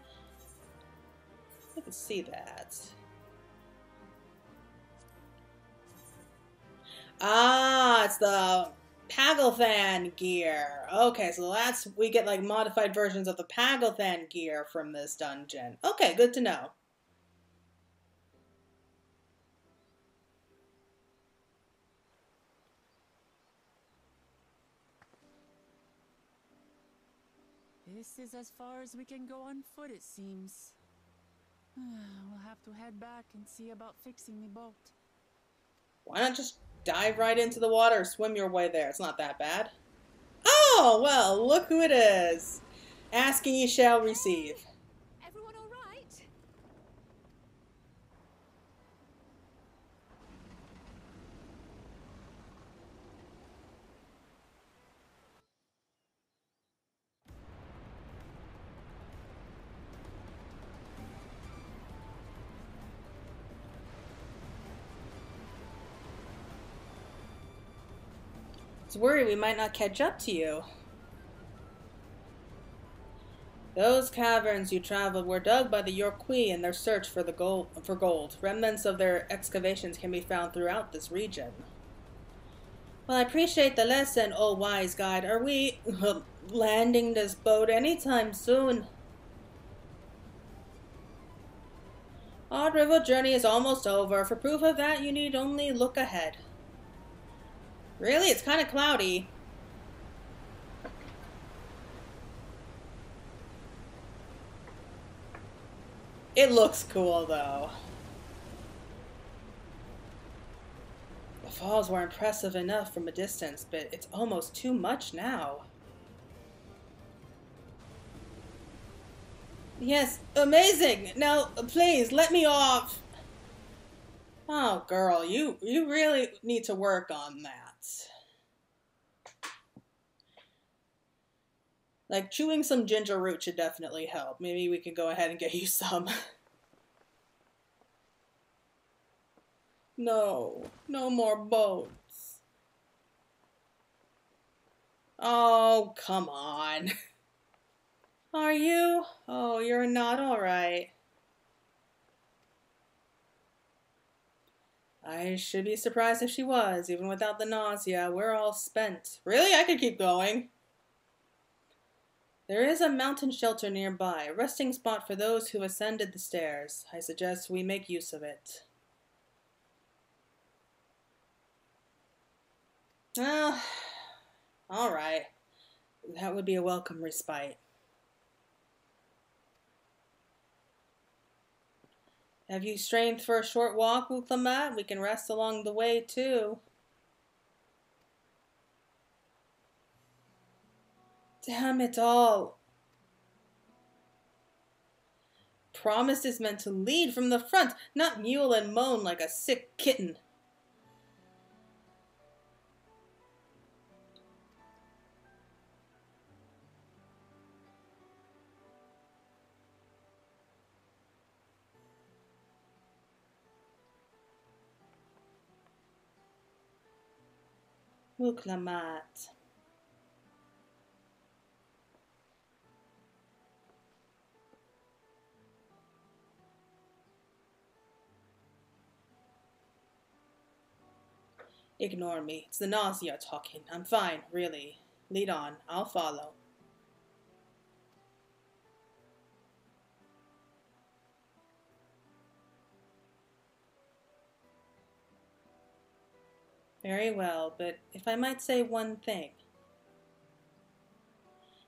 I can see that. Ah, it's the Pagelthan gear. Okay, so that's, we get like modified versions of the Pagelthan gear from this dungeon. Okay, good to know.
This is as far as we can go on foot, it seems. We'll have to head back and see about fixing the boat.
Why not just dive right into the water or swim your way there? It's not that bad. Oh, well, look who it is. Asking ye shall receive.
Everyone all right?
I was worried we might not catch up to you. Those caverns you traveled were dug by the Yorkui in their search for gold. Remnants of their excavations can be found throughout this region. Well, I appreciate the lesson, oh wise guide. Are we landing this boat anytime soon? Our river journey is almost over. For proof of that, you need only look ahead. Really? It's kind of cloudy. It looks cool, though. The falls were impressive enough from a distance, but it's almost too much now. Yes, amazing! Now, please, let me off! Oh, girl, you really need to work on that. Like, chewing some ginger root should definitely help. Maybe we can go ahead and get you some. No, no more boats. Oh, come on. Are you? Oh, you're not alright. I should be surprised if she was. Even without the nausea, we're all spent. Really? I could keep going. There is a mountain shelter nearby, a resting spot for those who ascended the stairs. I suggest we make use of it. Well, alright. That would be a welcome respite. Have you strength for a short walk, Wuklamat? We can rest along the way, too. Damn it all. Promise is meant to lead from the front, not mule and moan like a sick kitten. Wuklamat. Ignore me. It's the nausea talking. I'm fine, really. Lead on. I'll follow. Very well, but if I might say one thing.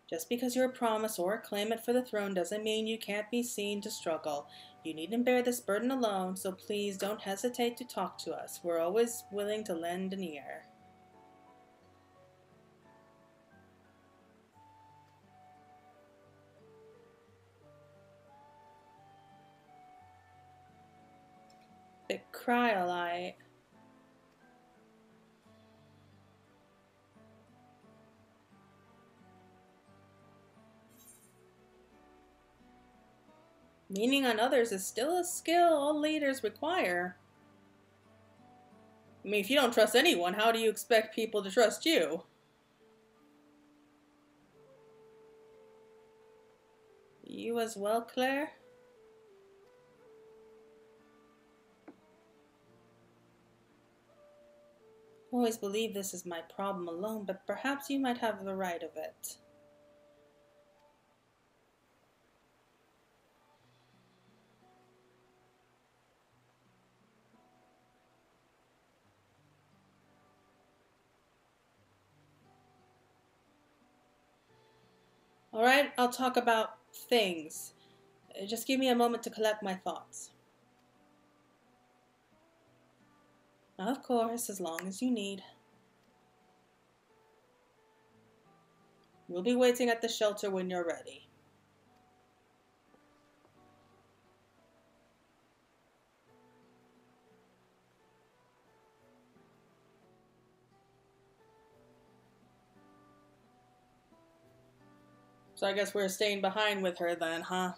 Just because you're a promise or a claimant for the throne doesn't mean you can't be seen to struggle. You needn't bear this burden alone, so please don't hesitate to talk to us. We're always willing to lend an ear. Bit cryolite. Leaning on others is still a skill all leaders require. I mean, if you don't trust anyone, how do you expect people to trust you? You as well, Claire? Always believe this is my problem alone, but perhaps you might have the right of it. Alright, I'll talk about things. Just give me a moment to collect my thoughts. Of course, as long as you need. We'll be waiting at the shelter when you're ready. So I guess we're staying behind with her then, huh?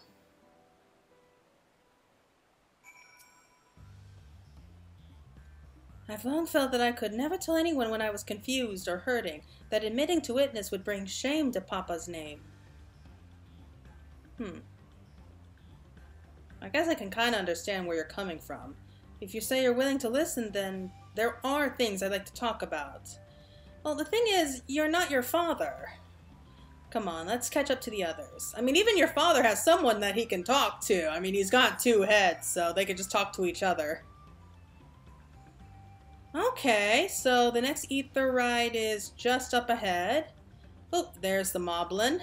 I've long felt that I could never tell anyone when I was confused or hurting, that admitting to witness would bring shame to Papa's name. I guess I can kind of understand where you're coming from. If you say you're willing to listen, then there are things I'd like to talk about. Well, the thing is, you're not your father. Come on, let's catch up to the others. I mean, even your father has someone that he can talk to. I mean, he's got two heads, so they could just talk to each other. Okay, so the next ether ride is just up ahead. Oh, there's the Moblin.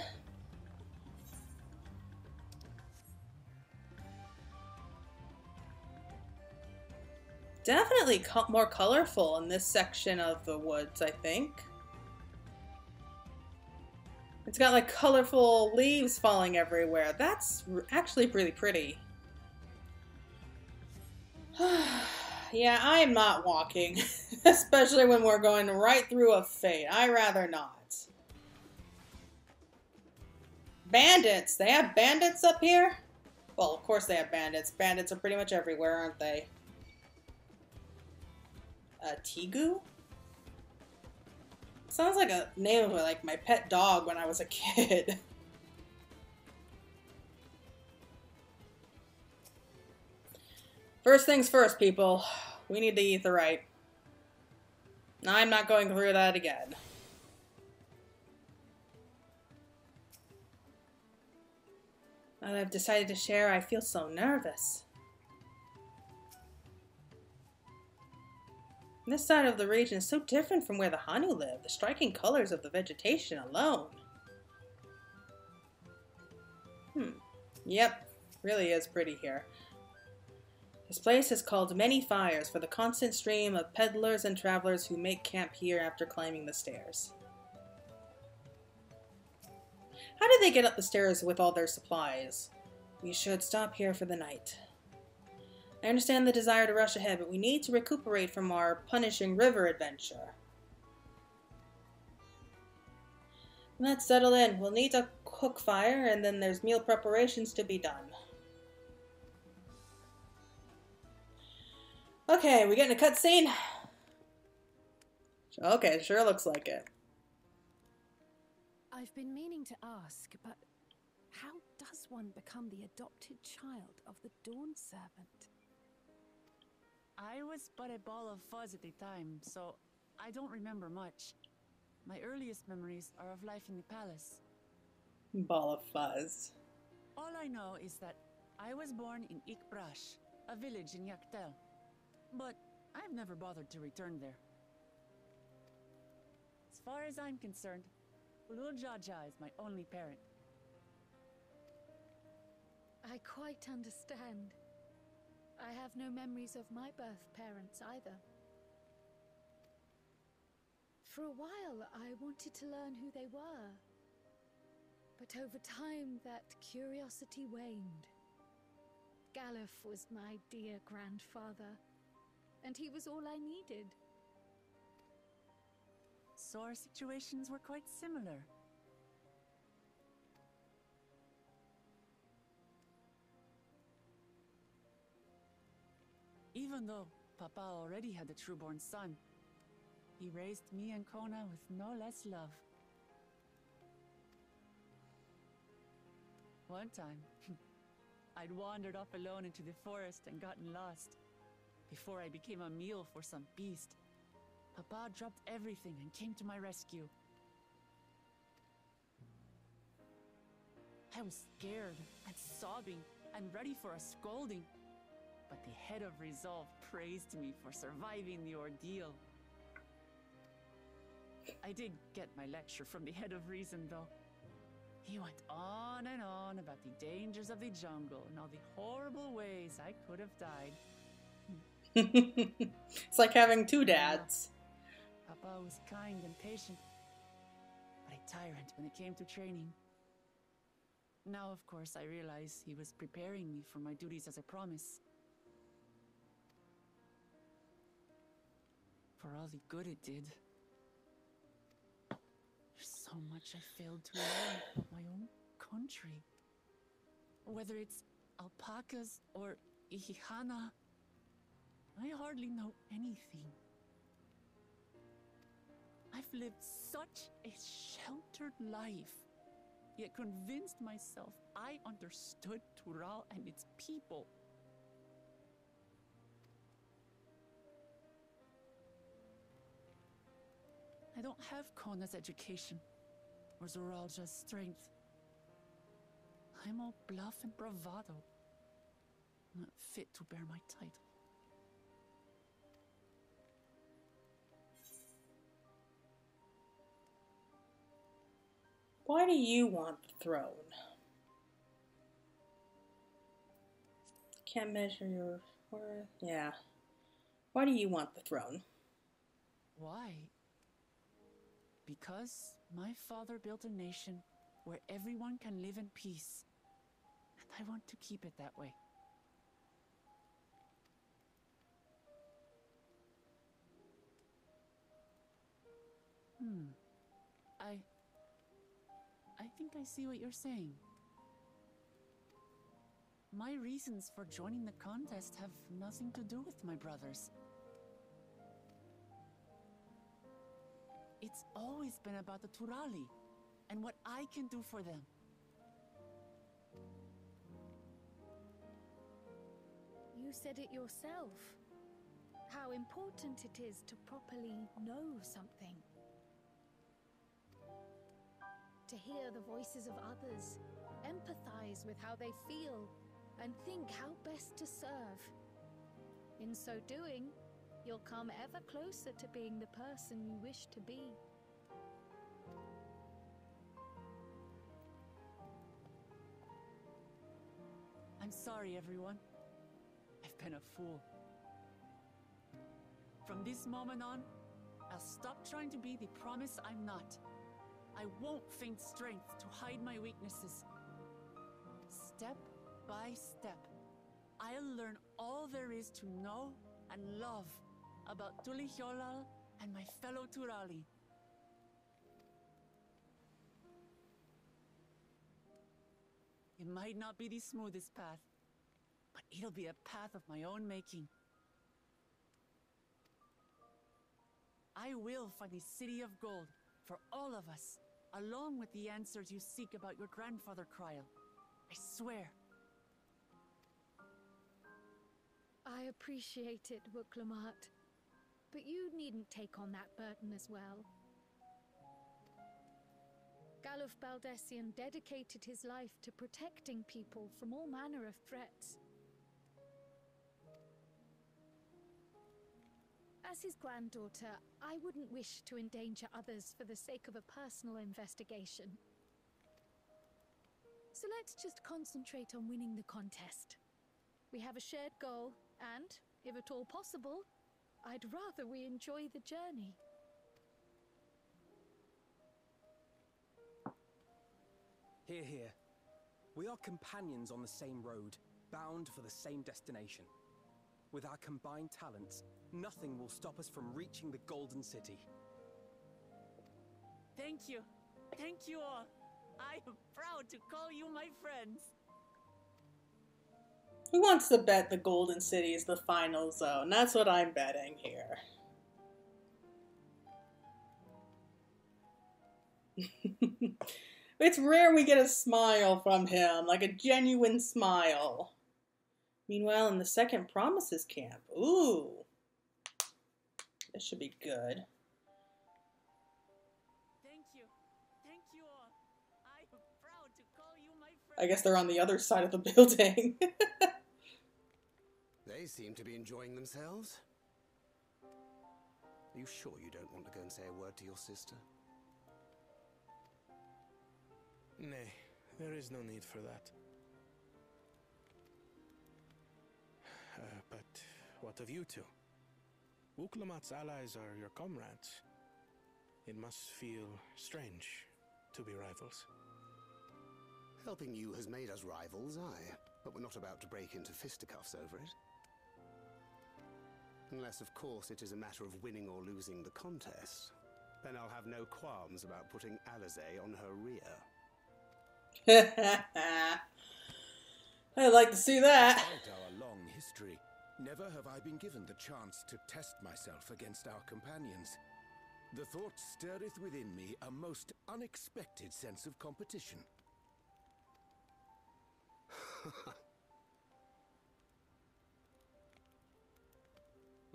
Definitely more colorful in this section of the woods, I think. It's got like colorful leaves falling everywhere. That's actually really pretty. Yeah, I am not walking, especially when we're going right through a fate. I'd rather not. Bandits! They have bandits up here? Well, of course they have bandits. Bandits are pretty much everywhere, aren't they? Tigu? Sounds like a name of like my pet dog when I was a kid. First things first, people. We need the etherite. I'm not going through that again. Now that I've decided to share, I feel so nervous. This side of the region is so different from where the Hanu live. The striking colors of the vegetation alone. Yep, really is pretty here. This place is called Many Fires for the constant stream of peddlers and travelers who make camp here after climbing the stairs. How did they get up the stairs with all their supplies? We should stop here for the night. I understand the desire to rush ahead, but we need to recuperate from our punishing river adventure. Let's settle in. We'll need to cook fire, and then there's meal preparations to be done. Okay, we getting a cutscene? Okay, sure looks like it.
I've been meaning to ask, but how does one become the adopted child of the Dawn Servant?
I was but a ball of fuzz at the time, so I don't remember much. My earliest memories are of life in the palace.
Ball of fuzz.
All I know is that I was born in Ikbrash, a village in Yaktel. But I've never bothered to return there. far as I'm concerned, Ululjaja is my only parent.
I quite understand. I have no memories of my birth parents either. For a while, I wanted to learn who they were. But over time, that curiosity waned. Galuf was my dear grandfather, and he was all I needed.
So our situations were quite similar. Even though Papa already had a trueborn son, he raised me and Kona with no less love. One time, I'd wandered off alone into the forest and gotten lost. Before I became a meal for some beast, Papa dropped everything and came to my rescue. I was scared and sobbing and ready for a scolding, but the head of resolve praised me for surviving the ordeal. I did get my lecture from the head of reason, though. He went on and on about the dangers of the jungle and all the horrible ways I could have died.
It's like having two dads.
Papa was kind and patient, but a tyrant when it came to training. Now, of course, I realize he was preparing me for my duties as a promise. For all the good it did. There's so much I failed to learn about my own country. Whether it's alpacas or Ihihana, I hardly know anything. I've lived such a sheltered life, yet convinced myself I understood Tural and its people. I don't have Kona's education, or Zoralja's strength. I'm all bluff and bravado, not fit to bear my title.
Why do you want the throne? Can't measure your worth. Yeah. Why do you want the throne?
Why? Because my father built a nation where everyone can live in peace, and I want to keep it that way. I think I see what you're saying. My reasons for joining the contest have nothing to do with my brothers. It's always been about the Turali and what I can do for them.
You said it yourself. How important it is to properly know something. To hear the voices of others, empathize with how they feel, and think how best to serve. In so doing, you'll come ever closer to being the person you wish to be.
I'm sorry, everyone. I've been a fool. From this moment on, I'll stop trying to be the promise I'm not. I won't feign strength to hide my weaknesses. Step by step, I'll learn all there is to know and love about Tulihyolal and my fellow Turali. It might not be the smoothest path, but it'll be a path of my own making. I will find the City of Gold for all of us, along with the answers you seek about your grandfather, Kryl. I swear.
I appreciate it, Wuklamat, but you needn't take on that burden as well. Galuf Baldessian dedicated his life to protecting people from all manner of threats. As As his granddaughter, I wouldn't wish to endanger others for the sake of a personal investigation. So let's just concentrate on winning the contest. We have a shared goal, and, if at all possible, I'd rather we enjoy the journey.
Hear, hear. We are companions on the same road, bound for the same destination. With our combined talents, nothing will stop us from reaching the Golden City.
Thank you. Thank you all. I am proud to call you my friends.
Who wants to bet the Golden City is the final zone? That's what I'm betting here. It's rare we get a smile from him, like a genuine smile. Meanwhile, in the second Promises camp, ooh, this should be good.
Thank you all. I am proud to call you my friend.
I guess they're on the other side of the building.
They seem to be enjoying themselves. Are you sure you don't want to go and say a word to your sister?
Nay, there is no need for that. But what of you two? Wuklamat's allies are your comrades. It must feel strange to be rivals.
Helping you has made us rivals, aye, but we're not about to break into fisticuffs over it. Unless, of course, it is a matter of winning or losing the contest. Then I'll have no qualms about putting Alizé on her rear.
I'd like to see that.
Despite our long history, never have I been given the chance to test myself against our companions. The thought stirreth within me a most unexpected sense of competition.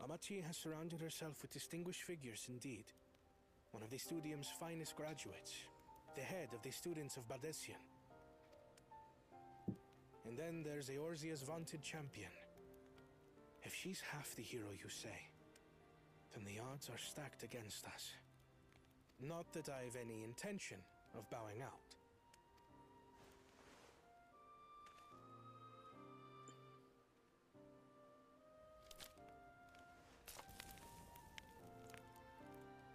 Lamachi has surrounded herself with distinguished figures indeed. One of the Studium's finest graduates, the head of the students of Bardessian. And then there's Eorzea's vaunted champion. If she's half the hero you say, then the odds are stacked against us. Not that I've any intention of bowing out.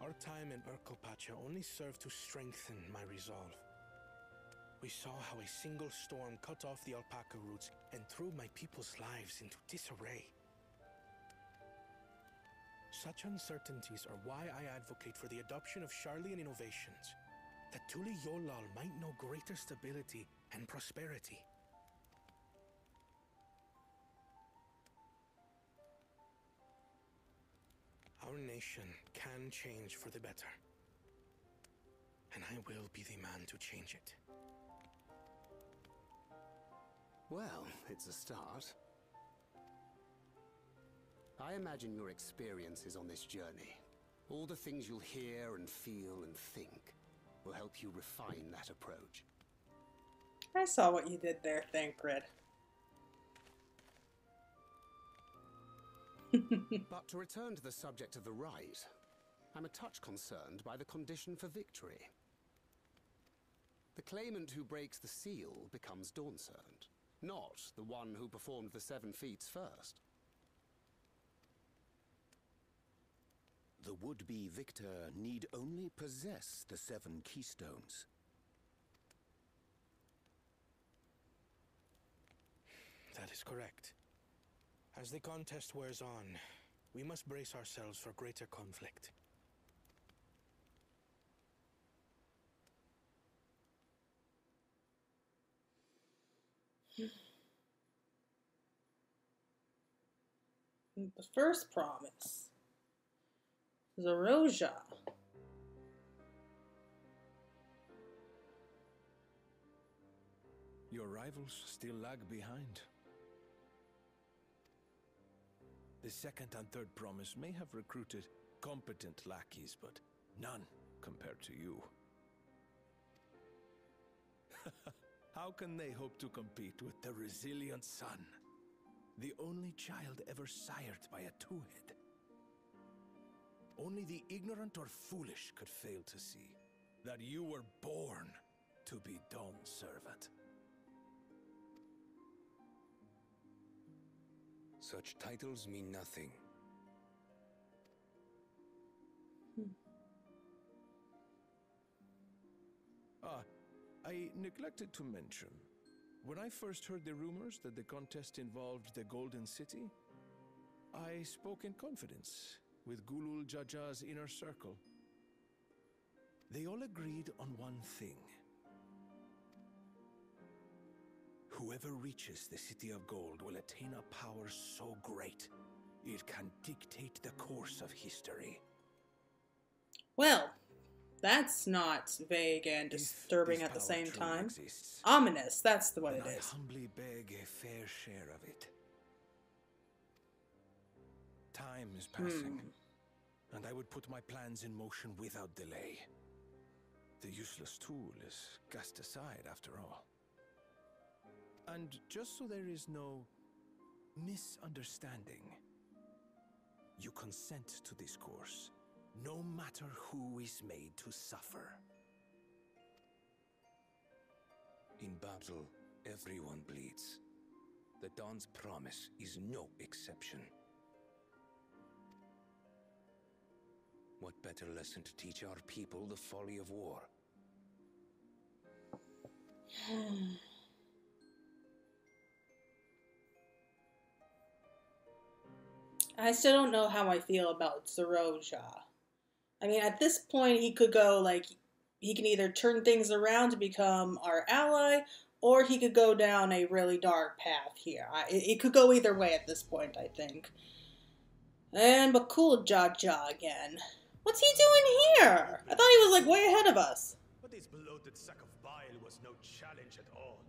Our time in Urkelpacha only served to strengthen my resolve. We saw how a single storm cut off the alpaca roots and threw my people's lives into disarray. Such uncertainties are why I advocate for the adoption of Sharlayan innovations, that Tuli Yolal might know greater stability and prosperity. Our nation can change for the better, and I will be the man to change it.
Well, it's a start. I imagine your experiences on this journey, all the things you'll hear and feel and think, will help you refine that approach.
I saw what you did there, Thancred.
But to return to the subject of the rite, I'm a touch concerned by the condition for victory. The claimant who breaks the seal becomes Dawn Servant, not the one who performed the 7 feats first.
The would-be victor need only possess the 7 keystones.
That is correct. As the contest wears on, we must brace ourselves for greater conflict.
The first promise. Zeroja.
Your rivals still lag behind. The second and third promise may have recruited competent lackeys, but none compared to you. How can they hope to compete with the resilient son, the only child ever sired by a two-head? only the ignorant or foolish could fail to see. That you were born to be Dawn's servant.
Such titles mean nothing.
I neglected to mention. When I first heard the rumors that the contest involved the Golden City, I spoke in confidence with Gulul Jaja's inner circle. They all agreed on one thing. Whoever reaches the City of Gold will attain a power so great, it can dictate the course of history.
Well, that's not vague and disturbing at the same time.
Exists,
Ominous, that's what it
I
is.
humbly beg a fair share of it. Time is passing, and I would put my plans in motion without delay. The useless tool is cast aside after all. And just so there is no misunderstanding, you consent to this course, no matter who is made to suffer.
In battle, everyone bleeds. The Dawn's promise is no exception. What better lesson to teach our people the folly of war?
I still don't know how I feel about Zeroja. I mean, at this point, he could go, like, he can either turn things around to become our ally, or he could go down a really dark path here. It could go either way at this point, I think. And Bakul Jaja again. What's he doing here? I thought he was, like, way ahead of us.
But this bloated sack of bile was no challenge at all.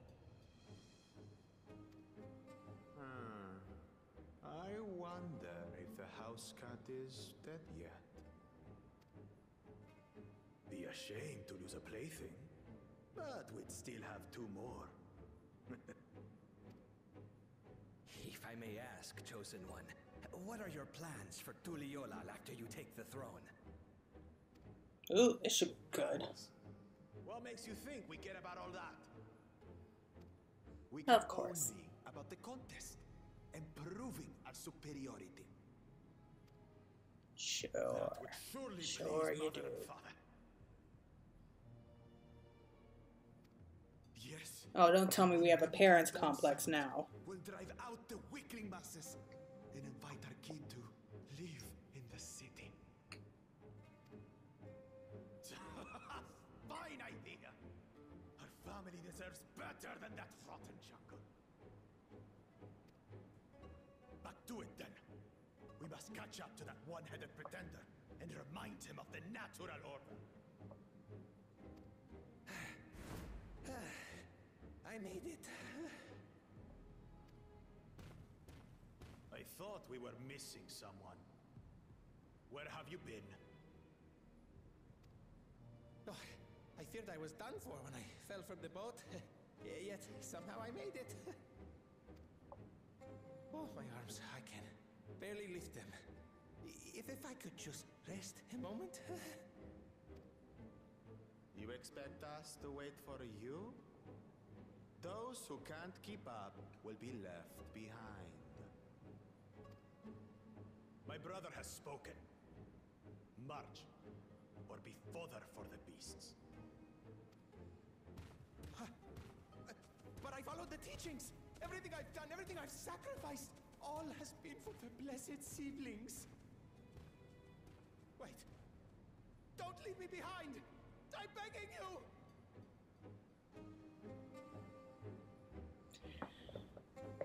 I wonder if the house cat is dead yet. Be ashamed to lose a plaything, but we'd still have 2 more.
If I may ask, Chosen One, what are your plans for Tuliolal after you take the throne?
Ooh, it should be good.
What makes you think we care about all that? We
Of course.
Only about the contest and proving our superiority.
Sure.
That would surely
Sure
please
you
Mother
do.
and Father. Yes.
Oh, don't tell me we have a parents complex now.
We'll drive out the weakling masses and invite our kin to live in the city. Fine idea. Our family deserves better than that rotten jungle. But do it then. We must catch up to that one-headed pretender and remind him of the natural order.
I made it.
I thought we were missing someone. Where have you been?
Oh, I feared I was done for when I fell from the boat. Yet somehow I made it. Oh, my arms, I can barely lift them. If I could just rest a moment.
You expect us to wait for you? Those who can't keep up will be left behind. My brother has spoken. March, or be fodder for the beasts.
But I followed the teachings. Everything I've done, everything I've sacrificed, all has been for the blessed seedlings. Wait. Don't leave me behind. I'm begging you.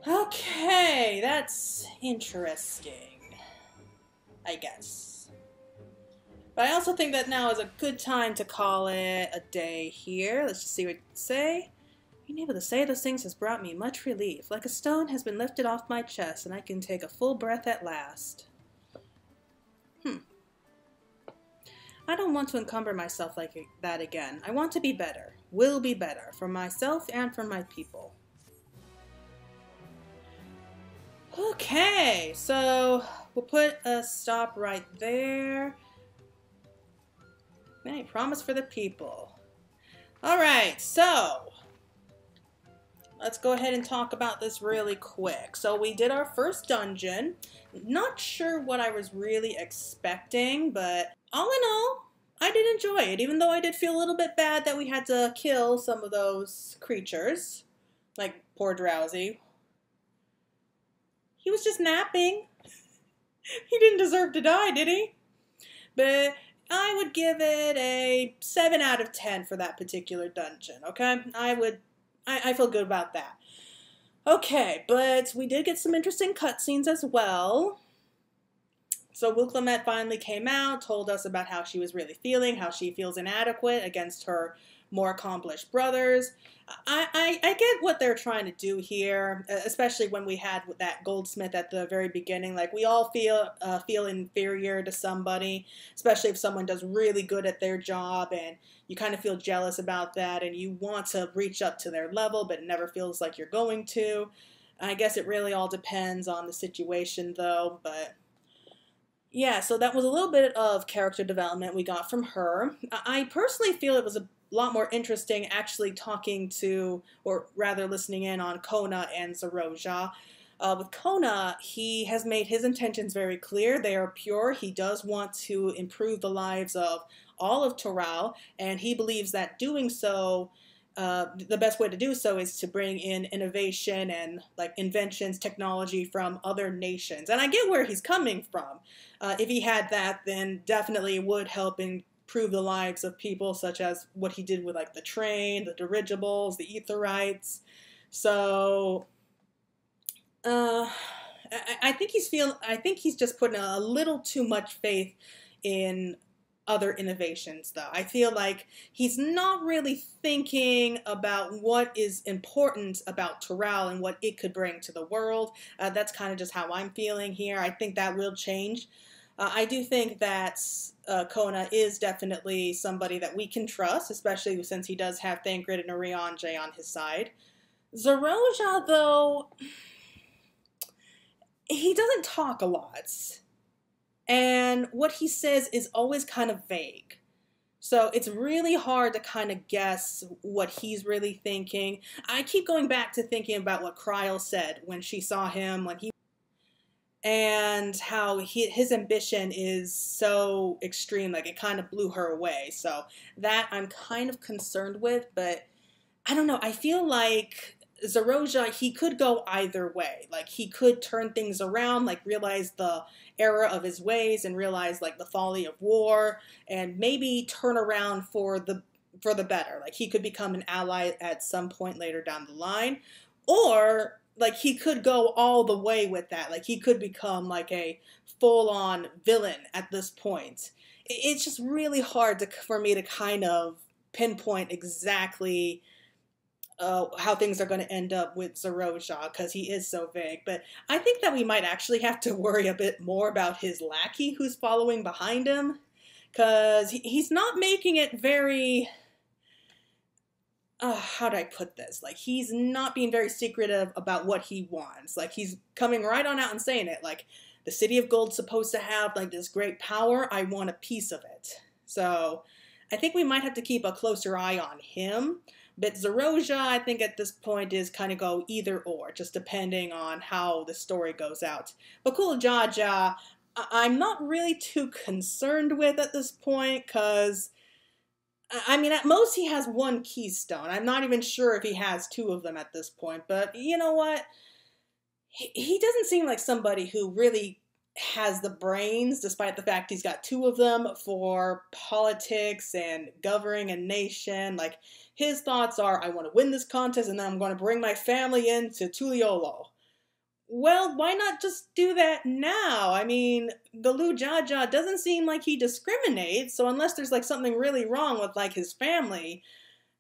Okay, that's interesting, I guess. But I also think that now is a good time to call it a day here. Let's just see what it say. Being able to say those things has brought me much relief. Like a stone has been lifted off my chest, and I can take a full breath at last. I don't want to encumber myself like that again. I want to be better. Will be better. For myself and for my people. Okay, so we'll put a stop right there. Hey, promise for the people. Alright, so let's go ahead and talk about this really quick. So we did our first dungeon. Not sure what I was really expecting, but all in all, I did enjoy it, even though I did feel a little bit bad that we had to kill some of those creatures. Like poor Drowsy. He was just napping. He didn't deserve to die, did he? But I would give it a 7 out of 10 for that particular dungeon, okay? I feel good about that. Okay, but we did get some interesting cutscenes as well. So Wilclamette finally came out, told us about how she was really feeling, how she feels inadequate against her more accomplished brothers. I get what they're trying to do here, especially when we had that goldsmith at the very beginning. Like, we all feel inferior to somebody, especially if someone does really good at their job, and you kind of feel jealous about that, and you want to reach up to their level, but it never feels like you're going to. I guess it really all depends on the situation, though, but yeah, so that was a little bit of character development we got from her. I personally feel it was a lot more interesting actually talking to, or rather listening in on Kona and Zeroja. With Kona, he has made his intentions very clear. They are pure. He does want to improve the lives of all of Toral, and he believes that doing so, the best way to do so is to bring in innovation and like inventions, technology from other nations. And I get where he's coming from. If he had that, then definitely it would help improve the lives of people, such as what he did with like the train, the dirigibles, the etherites. So I think he's just putting a little too much faith in other innovations, though. I feel like he's not really thinking about what is important about Toral and what it could bring to the world. That's kind of just how I'm feeling here. I think that will change. I do think that Kona is definitely somebody that we can trust, especially since he does have Thancred and Urianger on his side. Zeroja, though, he doesn't talk a lot. And what he says is always kind of vague. So it's really hard to kind of guess what he's really thinking. I keep going back to thinking about what Kryl said when she saw him, and how his ambition is so extreme, like it kind of blew her away. So that I'm kind of concerned with, but I don't know. I feel like Zeroja, he could go either way. Like, he could turn things around, like realize the error of his ways and realize like the folly of war, and maybe turn around for the better. Like, he could become an ally at some point later down the line, or like he could go all the way with that. Like, he could become like a full-on villain at this point. It's just really hard for me to kind of pinpoint exactly how things are going to end up with Zeroja, because he is so vague. But I think that we might actually have to worry a bit more about his lackey who's following behind him, because he's not making it very... how do I put this? Like, he's not being very secretive about what he wants. Like, he's coming right on out and saying it. Like, the City of Gold's supposed to have, like, this great power. I want a piece of it. So, I think we might have to keep a closer eye on him. But Zeroja, I think at this point, is kind of go either or, just depending on how the story goes out. But Cool Jaja, I'm not really too concerned with at this point, because... I mean, at most he has one keystone. I'm not even sure if he has two of them at this point. But you know what? He doesn't seem like somebody who really has the brains, despite the fact he's got two of them, for politics and governing a nation. Like, his thoughts are, I want to win this contest, and then I'm going to bring my family into Tuliolo. Well, why not just do that now? I mean, the Lu Jaja doesn't seem like he discriminates, so unless there's like something really wrong with like his family,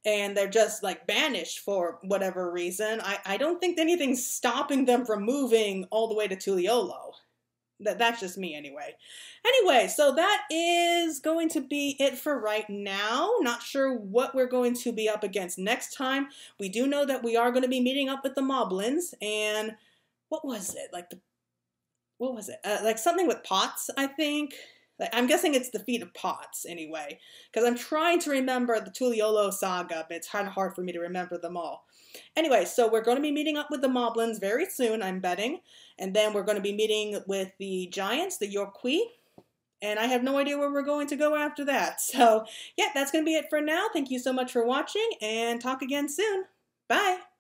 and they're just like banished for whatever reason, I don't think anything's stopping them from moving all the way to Tuliolo. That's just me anyway. Anyway, so that is going to be it for right now. Not sure what we're going to be up against next time. We do know that we are going to be meeting up with the Moblins, and... what was it? Like, what was it? Like something with pots, I think. I'm guessing it's the Feat of Pots, anyway, because I'm trying to remember the Tuliolo saga, but it's kind of hard for me to remember them all. Anyway, so we're going to be meeting up with the Moblins very soon, I'm betting, and then we're going to be meeting with the Giants, the Yorkui, and I have no idea where we're going to go after that. So, yeah, that's going to be it for now. Thank you so much for watching, and talk again soon. Bye!